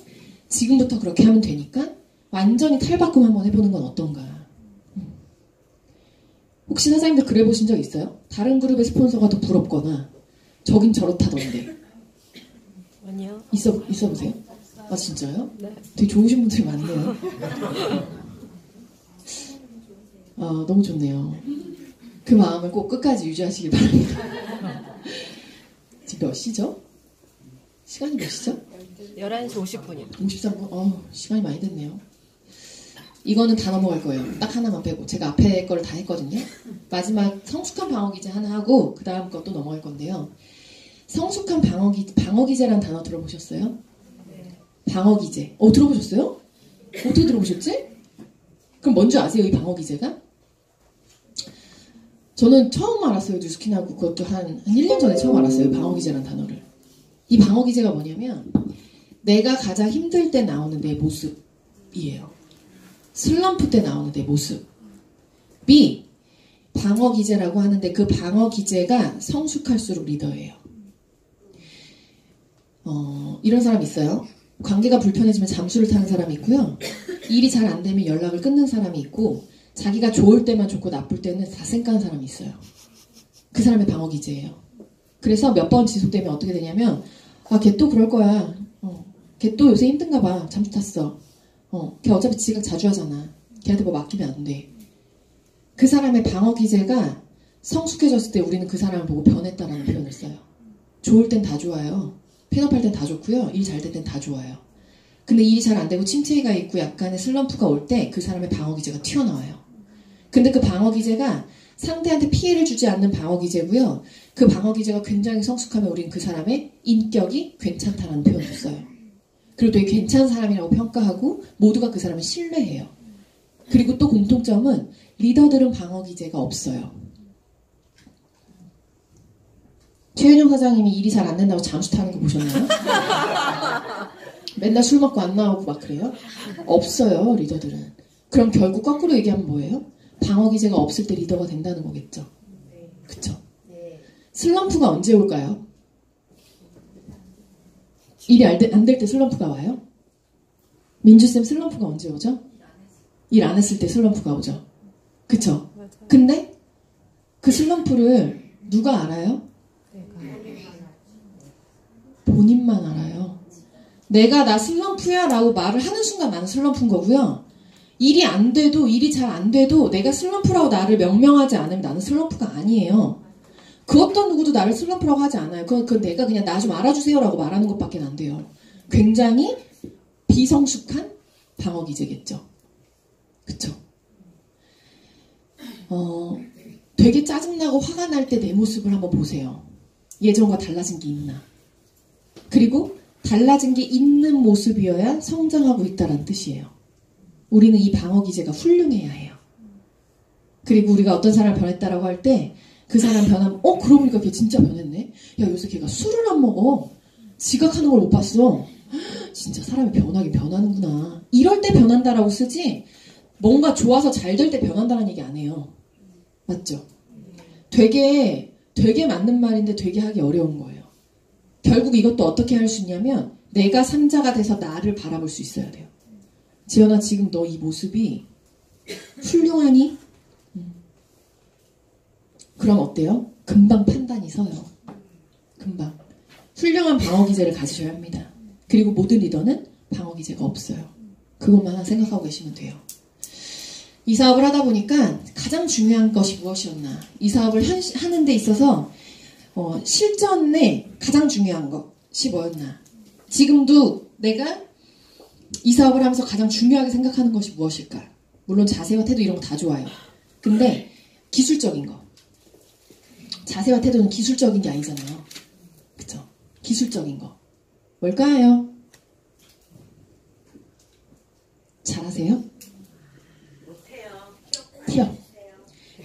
지금부터 그렇게 하면 되니까 완전히 탈바꿈 한번 해보는 건 어떤가. 혹시 사장님들 그래 보신 적 있어요? 다른 그룹의 스폰서가 더 부럽거나 저긴 저렇다던데. 아니요. 있어 보세요? 아 진짜요? 네. 되게 좋으신 분들이 많네요. 아 너무 좋네요. 그 마음을 꼭 끝까지 유지하시길 바랍니다. 지금 몇 시죠? 시간이 몇 시죠? 11시 50분이요. 53분? 시간이 많이 됐네요. 이거는 다 넘어갈 거예요. 딱 하나만 빼고. 제가 앞에 거를 다 했거든요. 마지막 성숙한 방어기제 하나 하고 그 다음 것도 넘어갈 건데요. 성숙한 방어기제라는 단어 들어보셨어요? 네. 방어기제. 들어보셨어요? 어떻게 들어보셨지? 그럼 뭔지 아세요? 이 방어기제가? 저는 처음 알았어요. 뉴스킨하고 그것도 한 1년 전에 처음 알았어요. 방어기제라는 단어를. 이 방어기제가 뭐냐면 내가 가장 힘들 때 나오는 내 모습이에요. 슬럼프 때 나오는 내 모습이 방어기제라고 하는데 그 방어기제가 성숙할수록 리더예요. 이런 사람 있어요. 관계가 불편해지면 잠수를 타는 사람이 있고요. 일이 잘 안 되면 연락을 끊는 사람이 있고 자기가 좋을 때만 좋고 나쁠 때는 사생 까는 사람이 있어요. 그 사람의 방어기제예요. 그래서 몇 번 지속되면 어떻게 되냐면 걔 또 그럴 거야. 걔 또 요새 힘든가 봐. 잠수 탔어. 걔 어차피 지각 자주 하잖아. 걔한테 뭐 맡기면 안 돼. 그 사람의 방어기제가 성숙해졌을 때 우리는 그 사람을 보고 변했다라는 표현을 써요. 좋을 땐 다 좋아요. 폐업할 땐 다 좋고요. 일 잘 될 땐 다 좋아요. 근데 일이 잘 안 되고 침체가 있고 약간의 슬럼프가 올 때 그 사람의 방어기제가 튀어나와요. 근데 그 방어기제가 상대한테 피해를 주지 않는 방어기제고요. 그 방어기제가 굉장히 성숙하면 우리는 그 사람의 인격이 괜찮다라는 표현을 써요. 그리고 되게 괜찮은 사람이라고 평가하고 모두가 그 사람을 신뢰해요. 그리고 또 공통점은 리더들은 방어 기제가 없어요. 최은영 사장님이 일이 잘 안 된다고 잠수 타는 거 보셨나요? 맨날 술 먹고 안 나오고 막 그래요? 없어요, 리더들은. 그럼 결국 거꾸로 얘기하면 뭐예요? 방어 기제가 없을 때 리더가 된다는 거겠죠. 그쵸? 슬럼프가 언제 올까요? 일이 안 될 때 슬럼프가 와요? 민주쌤 슬럼프가 언제 오죠? 일 안 했을 때 슬럼프가 오죠. 그쵸? 근데 그 슬럼프를 누가 알아요? 본인만 알아요. 내가 나 슬럼프야 라고 말을 하는 순간 나는 슬럼프인 거고요. 일이 안 돼도, 일이 잘 안 돼도 내가 슬럼프라고 나를 명명하지 않으면 나는 슬럼프가 아니에요. 그 어떤 누구도 나를 슬럼프라고 하지 않아요. 그건 내가 그냥 나 좀 알아주세요 라고 말하는 것밖에 안 돼요. 굉장히 비성숙한 방어 기제겠죠. 그쵸? 되게 짜증나고 화가 날 때 내 모습을 한번 보세요. 예전과 달라진 게 있나? 그리고 달라진 게 있는 모습이어야 성장하고 있다는 뜻이에요. 우리는 이 방어 기제가 훌륭해야 해요. 그리고 우리가 어떤 사람을 변했다라고 할 때 그 사람 변하면 그러고 보니까 걔 진짜 변했네. 야, 요새 걔가 술을 안 먹어. 지각하는 걸 못 봤어. 진짜 사람이 변하긴 변하는구나. 이럴 때 변한다라고 쓰지 뭔가 좋아서 잘 될 때 변한다는 얘기 안 해요. 맞죠? 되게 맞는 말인데 되게 하기 어려운 거예요. 결국 이것도 어떻게 할 수 있냐면 내가 상자가 돼서 나를 바라볼 수 있어야 돼요. 지연아, 지금 너 이 모습이 훌륭하니? 그럼 어때요? 금방 판단이 서요. 금방. 훌륭한 방어 기제를 가지셔야 합니다. 그리고 모든 리더는 방어 기제가 없어요. 그것만 하나 생각하고 계시면 돼요. 이 사업을 하다 보니까 가장 중요한 것이 무엇이었나? 이 사업을 하는 데 있어서 실전에 가장 중요한 것이 뭐였나? 지금도 내가 이 사업을 하면서 가장 중요하게 생각하는 것이 무엇일까? 물론 자세와 태도 이런 거 다 좋아요. 근데 기술적인 거. 자세와 태도는 기술적인 게 아니잖아요. 그쵸? 기술적인 거. 뭘까요? 잘하세요? 티업.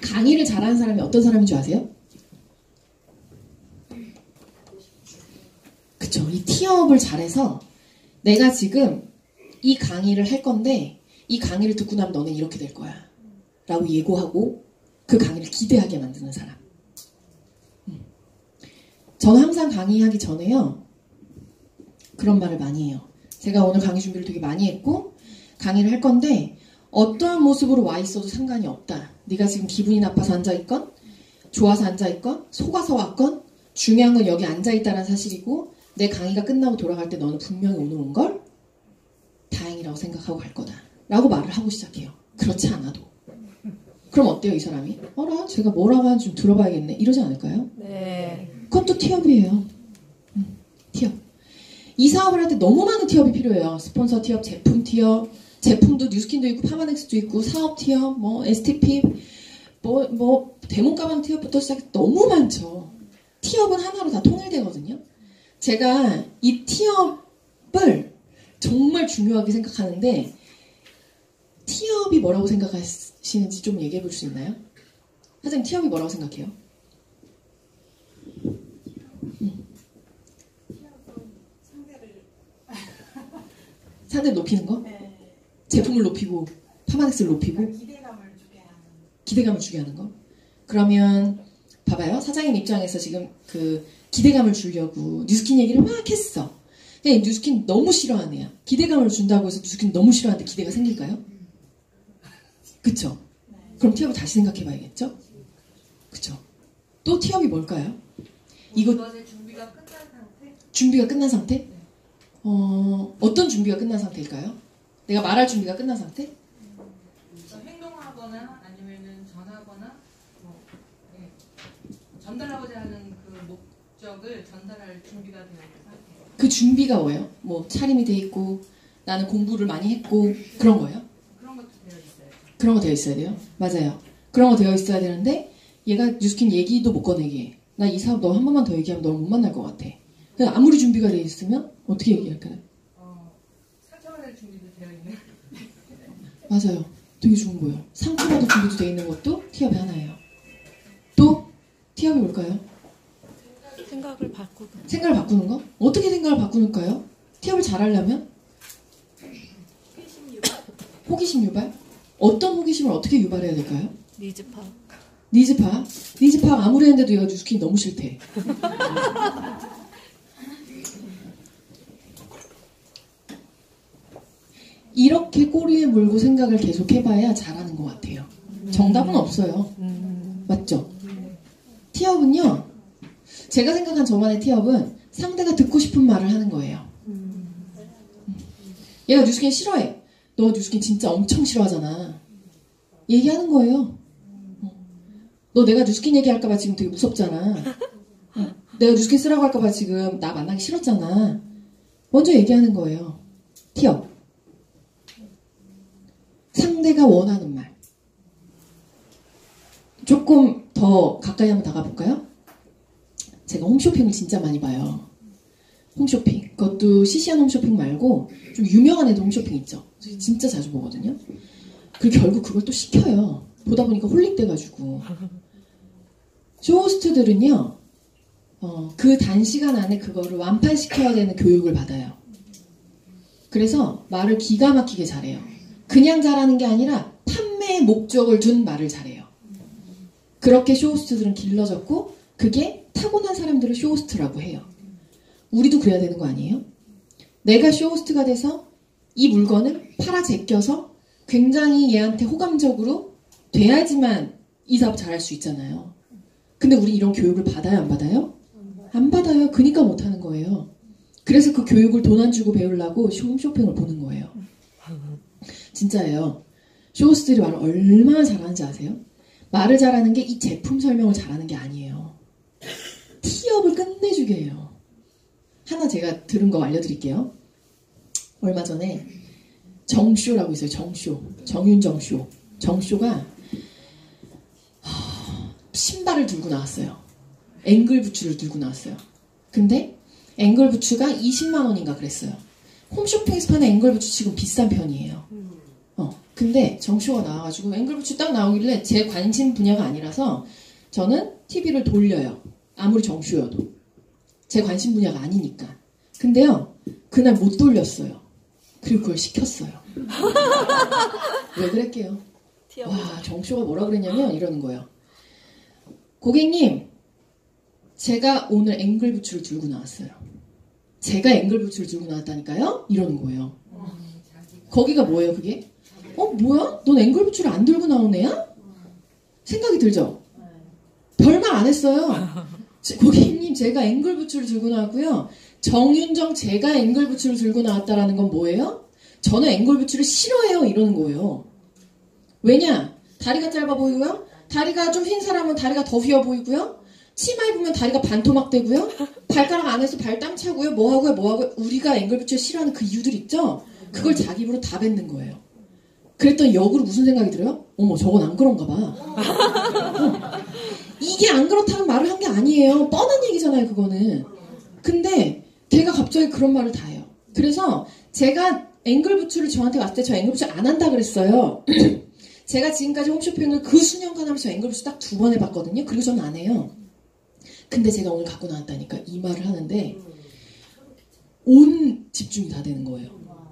강의를 잘하는 사람이 어떤 사람인 줄 아세요? 그쵸. 이 티업을 잘해서 내가 지금 이 강의를 할 건데 이 강의를 듣고 나면 너는 이렇게 될 거야 라고 예고하고 그 강의를 기대하게 만드는 사람. 저는 항상 강의하기 전에요 그런 말을 많이 해요. 제가 오늘 강의 준비를 되게 많이 했고 강의를 할 건데 어떠한 모습으로 와 있어도 상관이 없다. 네가 지금 기분이 나빠서 앉아있건 좋아서 앉아있건 속아서 왔건 중요한 건 여기 앉아있다는 사실이고 내 강의가 끝나고 돌아갈 때 너는 분명히 오늘 온 걸 다행이라고 생각하고 갈 거다 라고 말을 하고 시작해요. 그렇지 않아도. 그럼 어때요, 이 사람이? 어라, 제가 뭐라고 하는지 좀 들어봐야겠네. 이러지 않을까요? 네. 그것도 티업이에요. 티업. 이 사업을 할 때 너무 많은 티업이 필요해요. 스폰서 티업, 제품 티업, 제품도 뉴스킨도 있고 파마넥스도 있고 사업 티업, 뭐 STP, 뭐 대문 가방 티업부터 시작해서 너무 많죠. 티업은 하나로 다 통일되거든요. 제가 이 티업을 정말 중요하게 생각하는데 티업이 뭐라고 생각하시는지 좀 얘기해 볼 수 있나요? 사장님, 티업이 뭐라고 생각해요? 상대를 높이는 거? 네. 제품을 높이고 파마넥스를 높이고 기대감을 주게 기대감을 주게 하는 하는. 거? 그러면 봐봐요. 사장님 입장에서 지금 그 기대감을 주려고 뉴스킨 얘기를 막 했어. 근데 뉴스킨 너무 싫어하네요. 기대감을 준다고 해서 뉴스킨 너무 싫어하는데 기대가 생길까요? 그쵸? 그럼 티업을 다시 생각해 봐야겠죠? 그쵸? 또 티업이 뭘까요? 이것의 준비가 끝난 상태? 준비가 끝난 상태? 어떤 준비가 끝난 상태일까요? 내가 말할 준비가 끝난 상태? 행동하거나 아니면은 전하거나 전달하고자 하는 그 목적을 전달할 준비가 되어 있는 상태. 그 준비가 뭐예요? 뭐 차림이 돼 있고 나는 공부를 많이 했고 그런 거예요? 그런 것도 되어 있어요. 그런 거 되어 있어야 돼요? 맞아요. 그런 거 되어 있어야 되는데 얘가 뉴스킨 얘기도 못 꺼내게 해. 나 이 사업 너 한 번만 더 얘기하면 너 못 만날 것 같아. 그냥 아무리 준비가 돼 있으면 어떻게 얘기할까요? 맞아요. 되게 좋은 거예요. 상품화도 준비도 돼 있는 것도 티업이 하나예요. 또 티업이 뭘까요? 생각을 바꾸고. 생각을 바꾸는 거? 어떻게 생각을 바꾸는가요? 티업을 잘하려면? 호기심 유발? 어떤 호기심을 어떻게 유발해야 될까요? 니즈 파악. 니즈 파악? 니즈 파악 아무리 했는데도 얘가 뉴스킨 너무 싫대. 이렇게 꼬리에 물고 생각을 계속 해봐야 잘하는 것 같아요. 정답은 없어요. 맞죠? 티업은요, 제가 생각한 저만의 티업은 상대가 듣고 싶은 말을 하는 거예요. 얘가 뉴스킨 싫어해. 너 뉴스킨 진짜 엄청 싫어하잖아. 얘기하는 거예요. 너 내가 뉴스킨 얘기할까봐 지금 되게 무섭잖아. 내가 뉴스킨 쓰라고 할까봐 지금 나 만나기 싫었잖아. 먼저 얘기하는 거예요. 티업. 상대가 원하는 말. 조금 더 가까이 한번 다가볼까요? 제가 홈쇼핑을 진짜 많이 봐요. 홈쇼핑. 그것도 시시한 홈쇼핑 말고 좀 유명한 애들 홈쇼핑 있죠. 진짜 자주 보거든요. 그리고 결국 그걸 또 시켜요. 보다 보니까 홀릭돼가지고. 쇼호스트들은요, 그 단시간 안에 그거를 완판시켜야 되는 교육을 받아요. 그래서 말을 기가 막히게 잘해요. 그냥 잘하는 게 아니라 판매의 목적을 둔 말을 잘해요. 그렇게 쇼호스트들은 길러졌고 그게 타고난 사람들을 쇼호스트라고 해요. 우리도 그래야 되는 거 아니에요? 내가 쇼호스트가 돼서 이 물건을 팔아 제껴서 굉장히 얘한테 호감적으로 돼야지만 이 사업 잘할 수 있잖아요. 근데 우리 이런 교육을 받아요, 안 받아요? 안 받아요. 그러니까 못하는 거예요. 그래서 그 교육을 돈 안 주고 배우려고 홈쇼핑을 보는 거예요. 진짜예요. 쇼호스트들이 말을 얼마나 잘하는지 아세요? 말을 잘하는 게 이 제품 설명을 잘하는 게 아니에요. 티업을 끝내주게 해요. 하나 제가 들은 거 알려드릴게요. 얼마 전에 정쇼라고 있어요. 정쇼. 정윤정 쇼. 정쇼가 신발을 들고 나왔어요. 앵글 부츠를 들고 나왔어요. 근데 앵글 부츠가 20만 원인가 그랬어요. 홈쇼핑에서 파는 앵글 부츠 지금 비싼 편이에요. 근데 정쇼가 나와가지고 앵글 부츠 딱 나오길래 제 관심 분야가 아니라서 저는 TV를 돌려요. 아무리 정쇼여도. 제 관심 분야가 아니니까. 근데요, 그날 못 돌렸어요. 그리고 그걸 시켰어요. 왜 그랬게요? 와, 정쇼가 뭐라 그랬냐면 이러는 거예요. 고객님, 제가 오늘 앵글 부츠를 들고 나왔어요. 제가 앵글 부츠를 들고 나왔다니까요? 이러는 거예요. 거기가 뭐예요, 그게? 뭐야? 넌 앵글 부츠를 안 들고 나온 애야? 생각이 들죠? 별말 안 했어요. 고객님, 제가 앵글 부츠를 들고 나왔고요. 정윤정 제가 앵글 부츠를 들고 나왔다라는 건 뭐예요? 저는 앵글 부츠를 싫어해요. 이러는 거예요. 왜냐? 다리가 짧아 보이고요. 다리가 좀 흰 사람은 다리가 더 휘어 보이고요. 치마 입으면 다리가 반토막 되고요. 발가락 안에서 발 땀 차고요. 뭐하고요. 우리가 앵글 부츠를 싫어하는 그 이유들 있죠? 그걸 자기 입으로 다 뱉는 거예요. 그랬더니 역으로 무슨 생각이 들어요? 어머, 저건 안 그런가 봐. 이게 안 그렇다는 말을 한 게 아니에요. 뻔한 얘기잖아요, 그거는. 근데 걔가 갑자기 그런 말을 다 해요. 그래서 제가 앵글 부츠를 저한테 왔을 때 저 앵글 부츠 안 한다 그랬어요. 제가 지금까지 홈쇼핑을 그 수년간 하면서 앵글 부츠 딱 2번 해봤거든요. 그리고 저는 안 해요. 근데 제가 오늘 갖고 나왔다니까 이 말을 하는데 온 집중이 다 되는 거예요.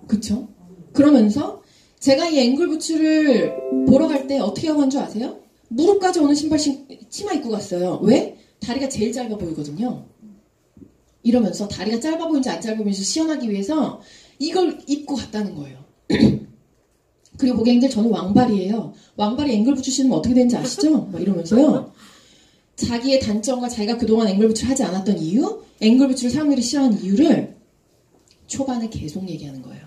그쵸? 그러면서 제가 이 앵글 부츠를 보러 갈 때 어떻게 하고 간 줄 아세요? 무릎까지 오는 치마 입고 갔어요. 왜? 다리가 제일 짧아 보이거든요. 이러면서 다리가 짧아 보이는지 안 짧아 보이는지 시연하기 위해서 이걸 입고 갔다는 거예요. 그리고 고객님들, 저는 왕발이에요. 왕발이 앵글 부츠 신으면 어떻게 되는지 아시죠? 막 이러면서요. 자기의 단점과 자기가 그동안 앵글 부츠를 하지 않았던 이유, 앵글 부츠를 사람들이 싫어하는 이유를 초반에 계속 얘기하는 거예요.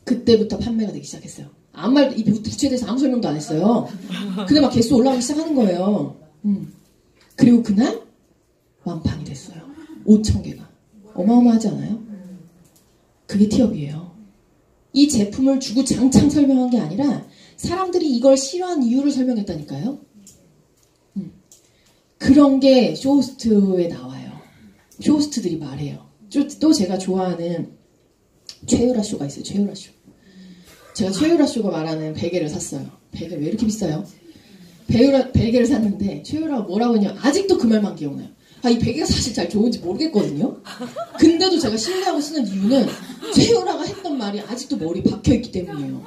그때부터 판매가 되기 시작했어요. 아무 말도 이 부츠에 대해서 아무 설명도 안 했어요. 근데 막 개수 올라가기 시작하는 거예요. 그리고 그날 완판이 됐어요. 5,000개가. 어마어마하지 않아요? 그게 티업이에요. 이 제품을 주구장창 설명한 게 아니라 사람들이 이걸 싫어하는 이유를 설명했다니까요. 그런 게 쇼호스트에 나와요. 쇼호스트들이 말해요. 또 제가 좋아하는 최유라 쇼가 있어요. 최유라 쇼. 제가 최유라 쇼가 말하는 베개를 샀어요. 베개 왜 이렇게 비싸요? 베개를 샀는데 최유라가 뭐라고 했냐면 아직도 그 말만 기억나요. 이 베개가 사실 잘 좋은지 모르겠거든요. 근데도 제가 신뢰하고 쓰는 이유는 최유라가 했던 말이 아직도 머리에 박혀있기 때문이에요.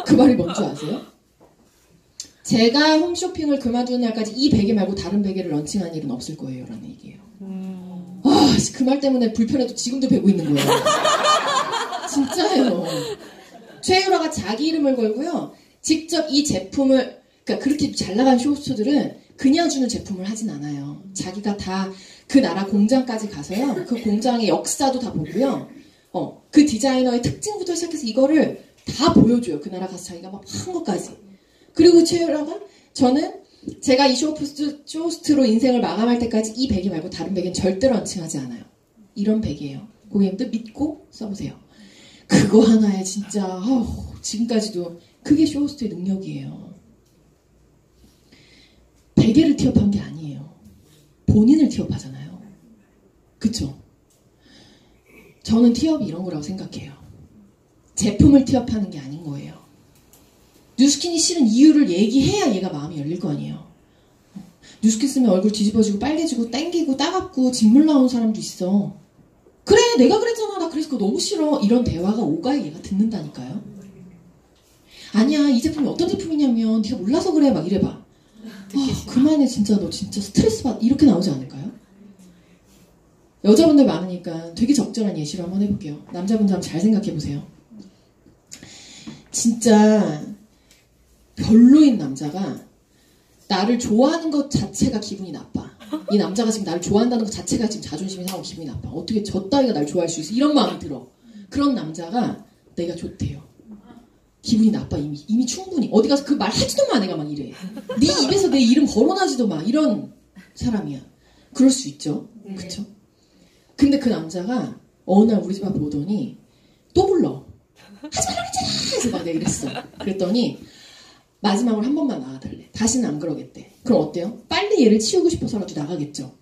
그 말이 뭔지 아세요? 제가 홈쇼핑을 그만두는 날까지 이 베개 말고 다른 베개를 런칭한 일은 없을 거예요 라는 얘기예요. 그 말 때문에 불편해도 지금도 베고 있는 거예요. 진짜예요. 최유라가 자기 이름을 걸고요. 직접 이 제품을, 그러니까 그렇게 잘 나간 쇼호스트들은 그냥 주는 제품을 하진 않아요. 자기가 다 그 나라 공장까지 가서요. 그 공장의 역사도 다 보고요. 그 디자이너의 특징부터 시작해서 이거를 다 보여줘요. 그 나라 가서 자기가 막 한 것까지. 그리고 최유라가 저는 제가 이 쇼호스트로 인생을 마감할 때까지 이 베개 말고 다른 베개는 절대 런칭하지 않아요. 이런 베개예요. 고객님들 믿고 써보세요. 그거 하나에 진짜 지금까지도 그게 쇼호스트의 능력이에요. 베개를 티업한 게 아니에요. 본인을 티업하잖아요. 그쵸? 저는 티업이 이런 거라고 생각해요. 제품을 티업하는 게 아닌 거예요. 뉴스킨이 싫은 이유를 얘기해야 얘가 마음이 열릴 거 아니에요. 뉴스킨 쓰면 얼굴 뒤집어지고 빨개지고 땡기고 따갑고 진물 나오는 사람도 있어. 그래 내가 그랬잖아 나 그래서 그거 너무 싫어. 이런 대화가 오가야 얘가 듣는다니까요. 아니야 이 제품이 어떤 제품이냐면 네가 몰라서 그래 막 이래봐. 그만해 진짜 너 진짜 스트레스 받 이렇게 나오지 않을까요? 여자분들 많으니까 되게 적절한 예시로 한번 해볼게요. 남자분들 한번 잘 생각해보세요. 진짜 별로인 남자가 나를 좋아하는 것 자체가 기분이 나빠. 이 남자가 지금 나를 좋아한다는 것 자체가 지금 자존심이 상하고 기분이 나빠. 어떻게 저 따위가 날 좋아할 수 있어? 이런 마음이 들어. 그런 남자가 내가 좋대요. 기분이 나빠 이미 충분히. 어디 가서 그 말 하지도 마 내가 막 이래. 네 입에서 내 이름 거론하지도 마. 이런 사람이야. 그럴 수 있죠. 그쵸? 근데 그 남자가 어느 날 우리 집 앞에 오더니 또 불러. 하지 말라고 했잖아. 그래서 막 내가 이랬어. 그랬더니 마지막으로 한 번만 나와달래. 다시는 안 그러겠대. 그럼 어때요? 빨리 얘를 치우고 싶어서라도 나가겠죠.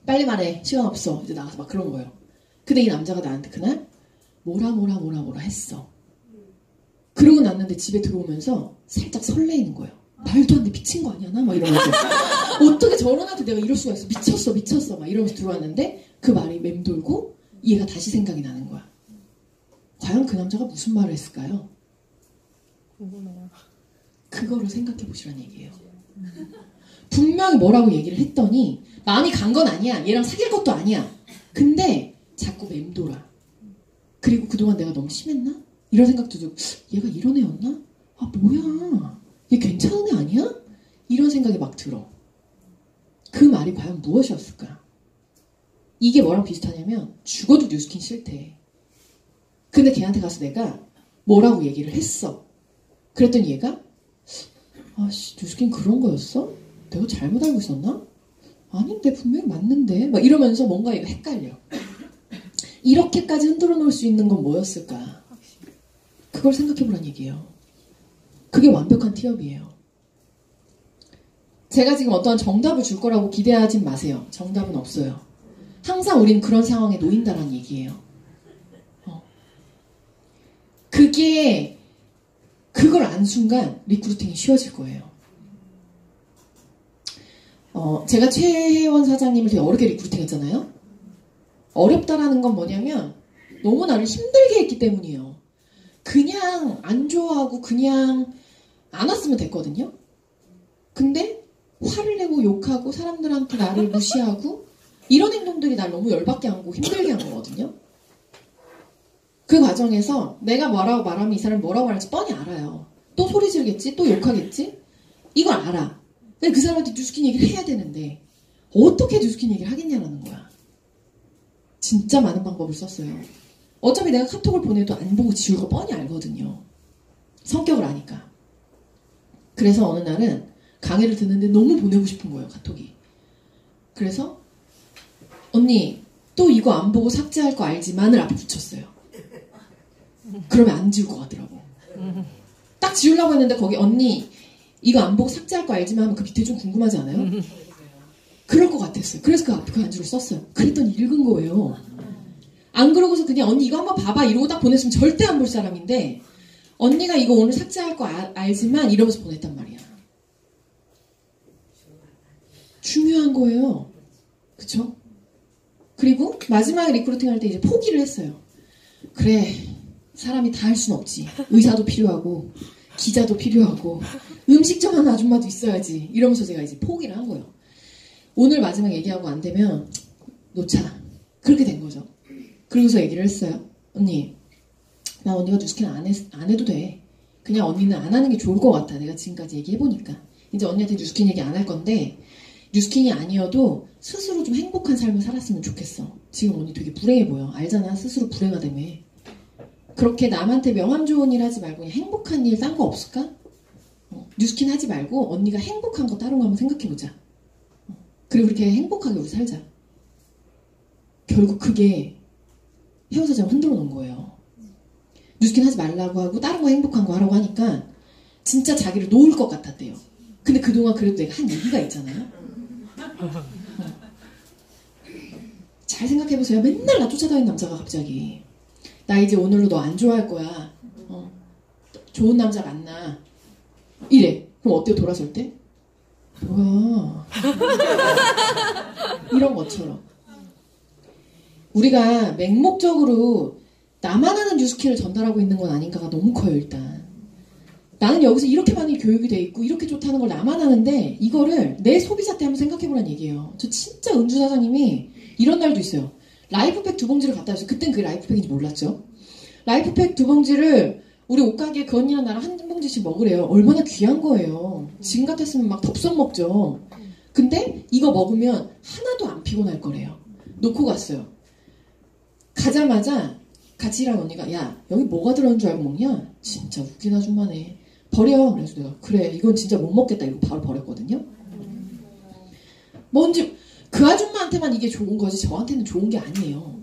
빨리 말해. 시간 없어. 이제 나가서 막 그런 거예요. 근데 이 남자가 나한테 그날 뭐라 했어. 그러고 났는데 집에 들어오면서 살짝 설레이는 거예요. 말도 안 돼. 미친 거 아니야 나? 막 이러면서 어떻게 저런 애한테 내가 이럴 수가 있어. 미쳤어 막 이러면서 들어왔는데 그 말이 맴돌고 얘가 다시 생각이 나는 거야. 과연 그 남자가 무슨 말을 했을까요? 궁금해요. 그거를 생각해 보시란 얘기예요. 분명히 뭐라고 얘기를 했더니 마음이 간 건 아니야. 얘랑 사귈 것도 아니야. 근데 자꾸 맴돌아. 그리고 그동안 내가 너무 심했나? 이런 생각도 들고 얘가 이런 애였나? 뭐야. 얘 괜찮은 애 아니야? 이런 생각이 막 들어. 그 말이 과연 무엇이었을까? 이게 뭐랑 비슷하냐면 죽어도 뉴스킨 싫대. 근데 걔한테 가서 내가 뭐라고 얘기를 했어. 그랬더니 얘가 뉴스킨 그런 거였어? 내가 잘못 알고 있었나? 아닌데 분명히 맞는데 막 이러면서 뭔가 얘가 헷갈려. 이렇게까지 흔들어 놓을 수 있는 건 뭐였을까? 그걸 생각해보란 얘기예요. 그게 완벽한 티업이에요. 제가 지금 어떠한 정답을 줄 거라고 기대하진 마세요. 정답은 없어요. 항상 우린 그런 상황에 놓인다는 얘기예요. 그걸 안 순간 리크루팅이 쉬워질 거예요. 제가 최혜원 사장님을 되게 어렵게 리크루팅 했잖아요. 어렵다라는 건 뭐냐면 너무 나를 힘들게 했기 때문이에요. 그냥 안 좋아하고 그냥 안 왔으면 됐거든요. 근데 화를 내고 욕하고 사람들한테 나를 무시하고 이런 행동들이 날 너무 열받게 하고 힘들게 한 거거든요. 그 과정에서 내가 뭐라고 말하면 이 사람이 뭐라고 말할지 뻔히 알아요. 또 소리 지르겠지? 또 욕하겠지? 이걸 알아. 근데 그 사람한테 뉴스킨 얘기를 해야 되는데 어떻게 뉴스킨 얘기를 하겠냐라는 거야. 진짜 많은 방법을 썼어요. 어차피 내가 카톡을 보내도 안 보고 지울 거 뻔히 알거든요. 성격을 아니까. 그래서 어느 날은 강의를 듣는데 너무 보내고 싶은 거예요, 카톡이. 그래서 언니 또 이거 안 보고 삭제할 거 알지만을 앞에 붙였어요. 그러면 안 지울 것 같더라고. 딱 지우려고 했는데 거기 언니 이거 안 보고 삭제할 거 알지만 하면 그 밑에 좀 궁금하지 않아요? 그럴 것 같았어요. 그래서 그 앞에 그 안주를 썼어요. 그랬더니 읽은 거예요. 안 그러고서 그냥 언니 이거 한번 봐봐 이러고 딱 보냈으면 절대 안 볼 사람인데 언니가 이거 오늘 삭제할 거 알지만 이러면서 보냈단 말이야. 중요한 거예요. 그쵸? 그리고 마지막에 리크루팅 할 때 이제 포기를 했어요. 그래, 사람이 다 할 순 없지. 의사도 필요하고 기자도 필요하고 음식점 하는 아줌마도 있어야지. 이러면서 제가 이제 포기를 한 거예요. 오늘 마지막 얘기하고 안 되면 놓자. 그렇게 된 거죠. 그러고서 얘기를 했어요. 언니, 나 언니가 뉴스킨 안 해도 돼. 그냥 언니는 안 하는 게 좋을 것 같아. 내가 지금까지 얘기해보니까. 이제 언니한테 뉴스킨 얘기 안 할 건데 뉴스킨이 아니어도 스스로 좀 행복한 삶을 살았으면 좋겠어. 지금 언니 되게 불행해 보여. 알잖아. 스스로 불행하다며. 그렇게 남한테 명함 좋은 일 하지 말고 그냥 행복한 일 딴 거 없을까? 뉴스킨 하지 말고 언니가 행복한 거 다른 거 한번 생각해보자. 그리고 그렇게 행복하게 우리 살자. 결국 그게 헤어사장을 흔들어 놓은 거예요. 뉴스킨 하지 말라고 하고 다른 거 행복한 거 하라고 하니까 진짜 자기를 놓을 것 같았대요. 근데 그동안 그래도 내가 한 얘기가 있잖아요. 잘 생각해보세요. 맨날 나 쫓아다니는 남자가 갑자기 나 이제 오늘로 너 안 좋아할 거야. 좋은 남자 만나. 이래. 그럼 어때요? 돌아설 때? 뭐야. 이런 것처럼. 우리가 맹목적으로 나만 아는 뉴스킨을 전달하고 있는 건 아닌가가 너무 커요. 일단 나는 여기서 이렇게 많이 교육이 돼 있고 이렇게 좋다는 걸 나만 아는데 이거를 내 소비자 때 한번 생각해보란 얘기예요. 저 진짜 은주 사장님이 이런 날도 있어요. 라이프팩 2봉지를 갖다 줬어요. 그땐 그게 라이프팩인지 몰랐죠. 라이프팩 2봉지를 우리 옷가게에 그 언니랑 나랑 한 봉지씩 먹으래요. 얼마나 귀한 거예요. 지금 같았으면 막 덥석 먹죠. 근데 이거 먹으면 하나도 안 피곤할 거래요. 놓고 갔어요. 가자마자 같이 일하는 언니가 야 여기 뭐가 들어있는 줄 알고 먹냐? 진짜 웃긴 아줌마네. 버려. 그래서 내가 그래 이건 진짜 못 먹겠다. 이거 바로 버렸거든요. 뭔지 그 아줌마한테만 이게 좋은 거지 저한테는 좋은 게 아니에요.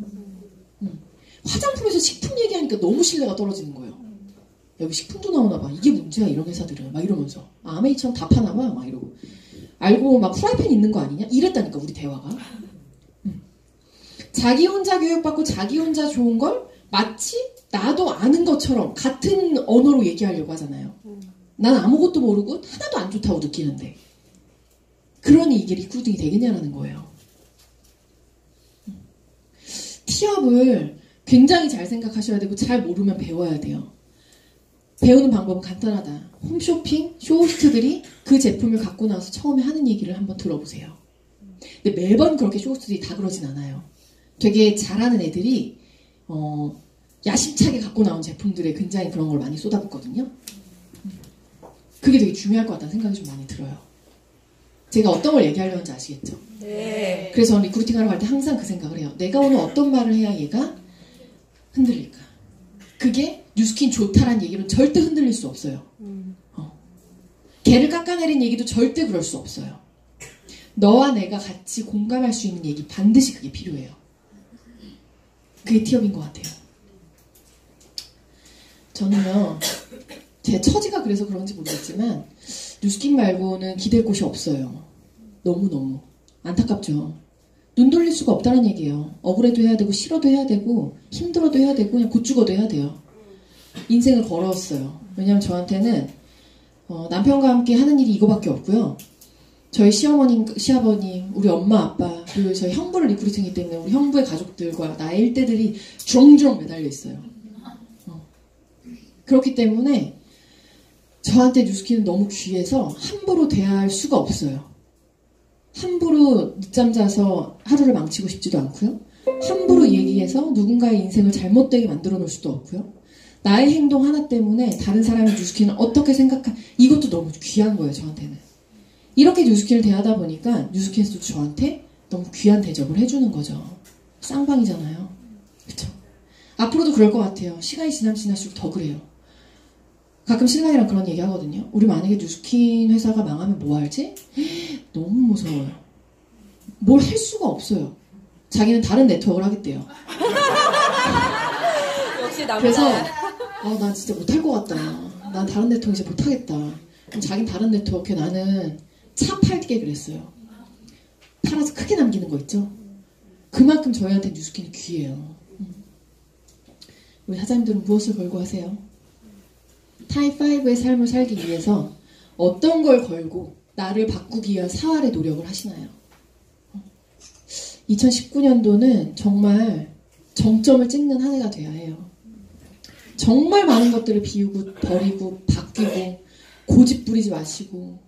화장품에서 식품 얘기하니까 너무 신뢰가 떨어지는 거예요. 여기 식품도 나오나 봐. 이게 문제야 이런 회사들은. 막 이러면서 아메이처럼 다 파나 봐. 막 이러고 알고 막 프라이팬 있는 거 아니냐? 이랬다니까 우리 대화가. 자기 혼자 교육받고 자기 혼자 좋은 걸 마치 나도 아는 것처럼 같은 언어로 얘기하려고 하잖아요. 난 아무것도 모르고 하나도 안 좋다고 느끼는데 그러니 이게 리크루팅이 되겠냐라는 거예요. 티업을 굉장히 잘 생각하셔야 되고 잘 모르면 배워야 돼요. 배우는 방법은 간단하다. 홈쇼핑, 쇼호스트들이 그 제품을 갖고 나와서 처음에 하는 얘기를 한번 들어보세요. 근데 매번 그렇게 쇼호스트들이 다 그러진 않아요. 되게 잘하는 애들이 야심차게 갖고 나온 제품들에 굉장히 그런 걸 많이 쏟아붓거든요. 그게 되게 중요할 것 같다는 생각이 좀 많이 들어요. 제가 어떤 걸 얘기하려는지 아시겠죠? 네. 그래서 저는 리크루팅 하러 갈 때 항상 그 생각을 해요. 내가 오늘 어떤 말을 해야 얘가 흔들릴까? 그게 뉴스킨 좋다라는 얘기는 절대 흔들릴 수 없어요. 걔를 깎아내린 얘기도 절대 그럴 수 없어요. 너와 내가 같이 공감할 수 있는 얘기 반드시 그게 필요해요. 그게 티업인 것 같아요. 저는요, 제 처지가 그래서 그런지 모르겠지만 뉴스킨 말고는 기댈 곳이 없어요. 너무너무 안타깝죠. 눈 돌릴 수가 없다는 얘기예요. 억울해도 해야 되고 싫어도 해야 되고 힘들어도 해야 되고 그냥 곧 죽어도 해야 돼요. 인생을 걸어왔어요. 왜냐면 저한테는 남편과 함께 하는 일이 이거밖에 없고요. 저희 시어머님, 시아버님, 우리 엄마, 아빠, 그리고 저희 형부를 리크루팅이기 때문에 우리 형부의 가족들과 나의 일대들이 주렁주렁 매달려 있어요. 그렇기 때문에 저한테 뉴스킨은 너무 귀해서 함부로 대할 수가 없어요. 함부로 늦잠 자서 하루를 망치고 싶지도 않고요. 함부로 얘기해서 누군가의 인생을 잘못되게 만들어 놓을 수도 없고요. 나의 행동 하나 때문에 다른 사람의 뉴스킨을 어떻게 이것도 너무 귀한 거예요. 저한테는. 이렇게 뉴스킨을 대하다 보니까 뉴스킨에서도 저한테 너무 귀한 대접을 해주는 거죠. 쌍방이잖아요. 그쵸? 앞으로도 그럴 것 같아요. 시간이 지날수록 더 그래요. 가끔 신랑이랑 그런 얘기 하거든요. 우리 만약에 뉴스킨 회사가 망하면 뭐 할지? 너무 무서워요. 뭘 할 수가 없어요. 자기는 다른 네트워크를 하겠대요. 역시 남자. 그래서 난 진짜 못할 것 같다. 난 다른 네트워크 이제 못하겠다. 그럼 자기는 다른 네트워크에 나는 차 팔게 그랬어요. 팔아서 크게 남기는 거 있죠? 그만큼 저희한테 뉴스킨이 귀해요. 우리 사장님들은 무엇을 걸고 하세요? 타입5의 삶을 살기 위해서 어떤 걸 걸고 나를 바꾸기 위한 사활의 노력을 하시나요? 2019년도는 정말 정점을 찍는 한 해가 돼야 해요. 정말 많은 것들을 비우고 버리고 바뀌고 고집 부리지 마시고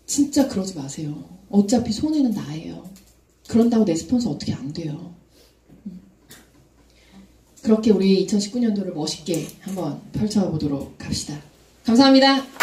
진짜 그러지 마세요. 어차피 손해는 나예요. 그런다고 내 스폰서 어떻게 안 돼요. 그렇게 우리 2019년도를 멋있게 한번 펼쳐보도록 합시다. 감사합니다.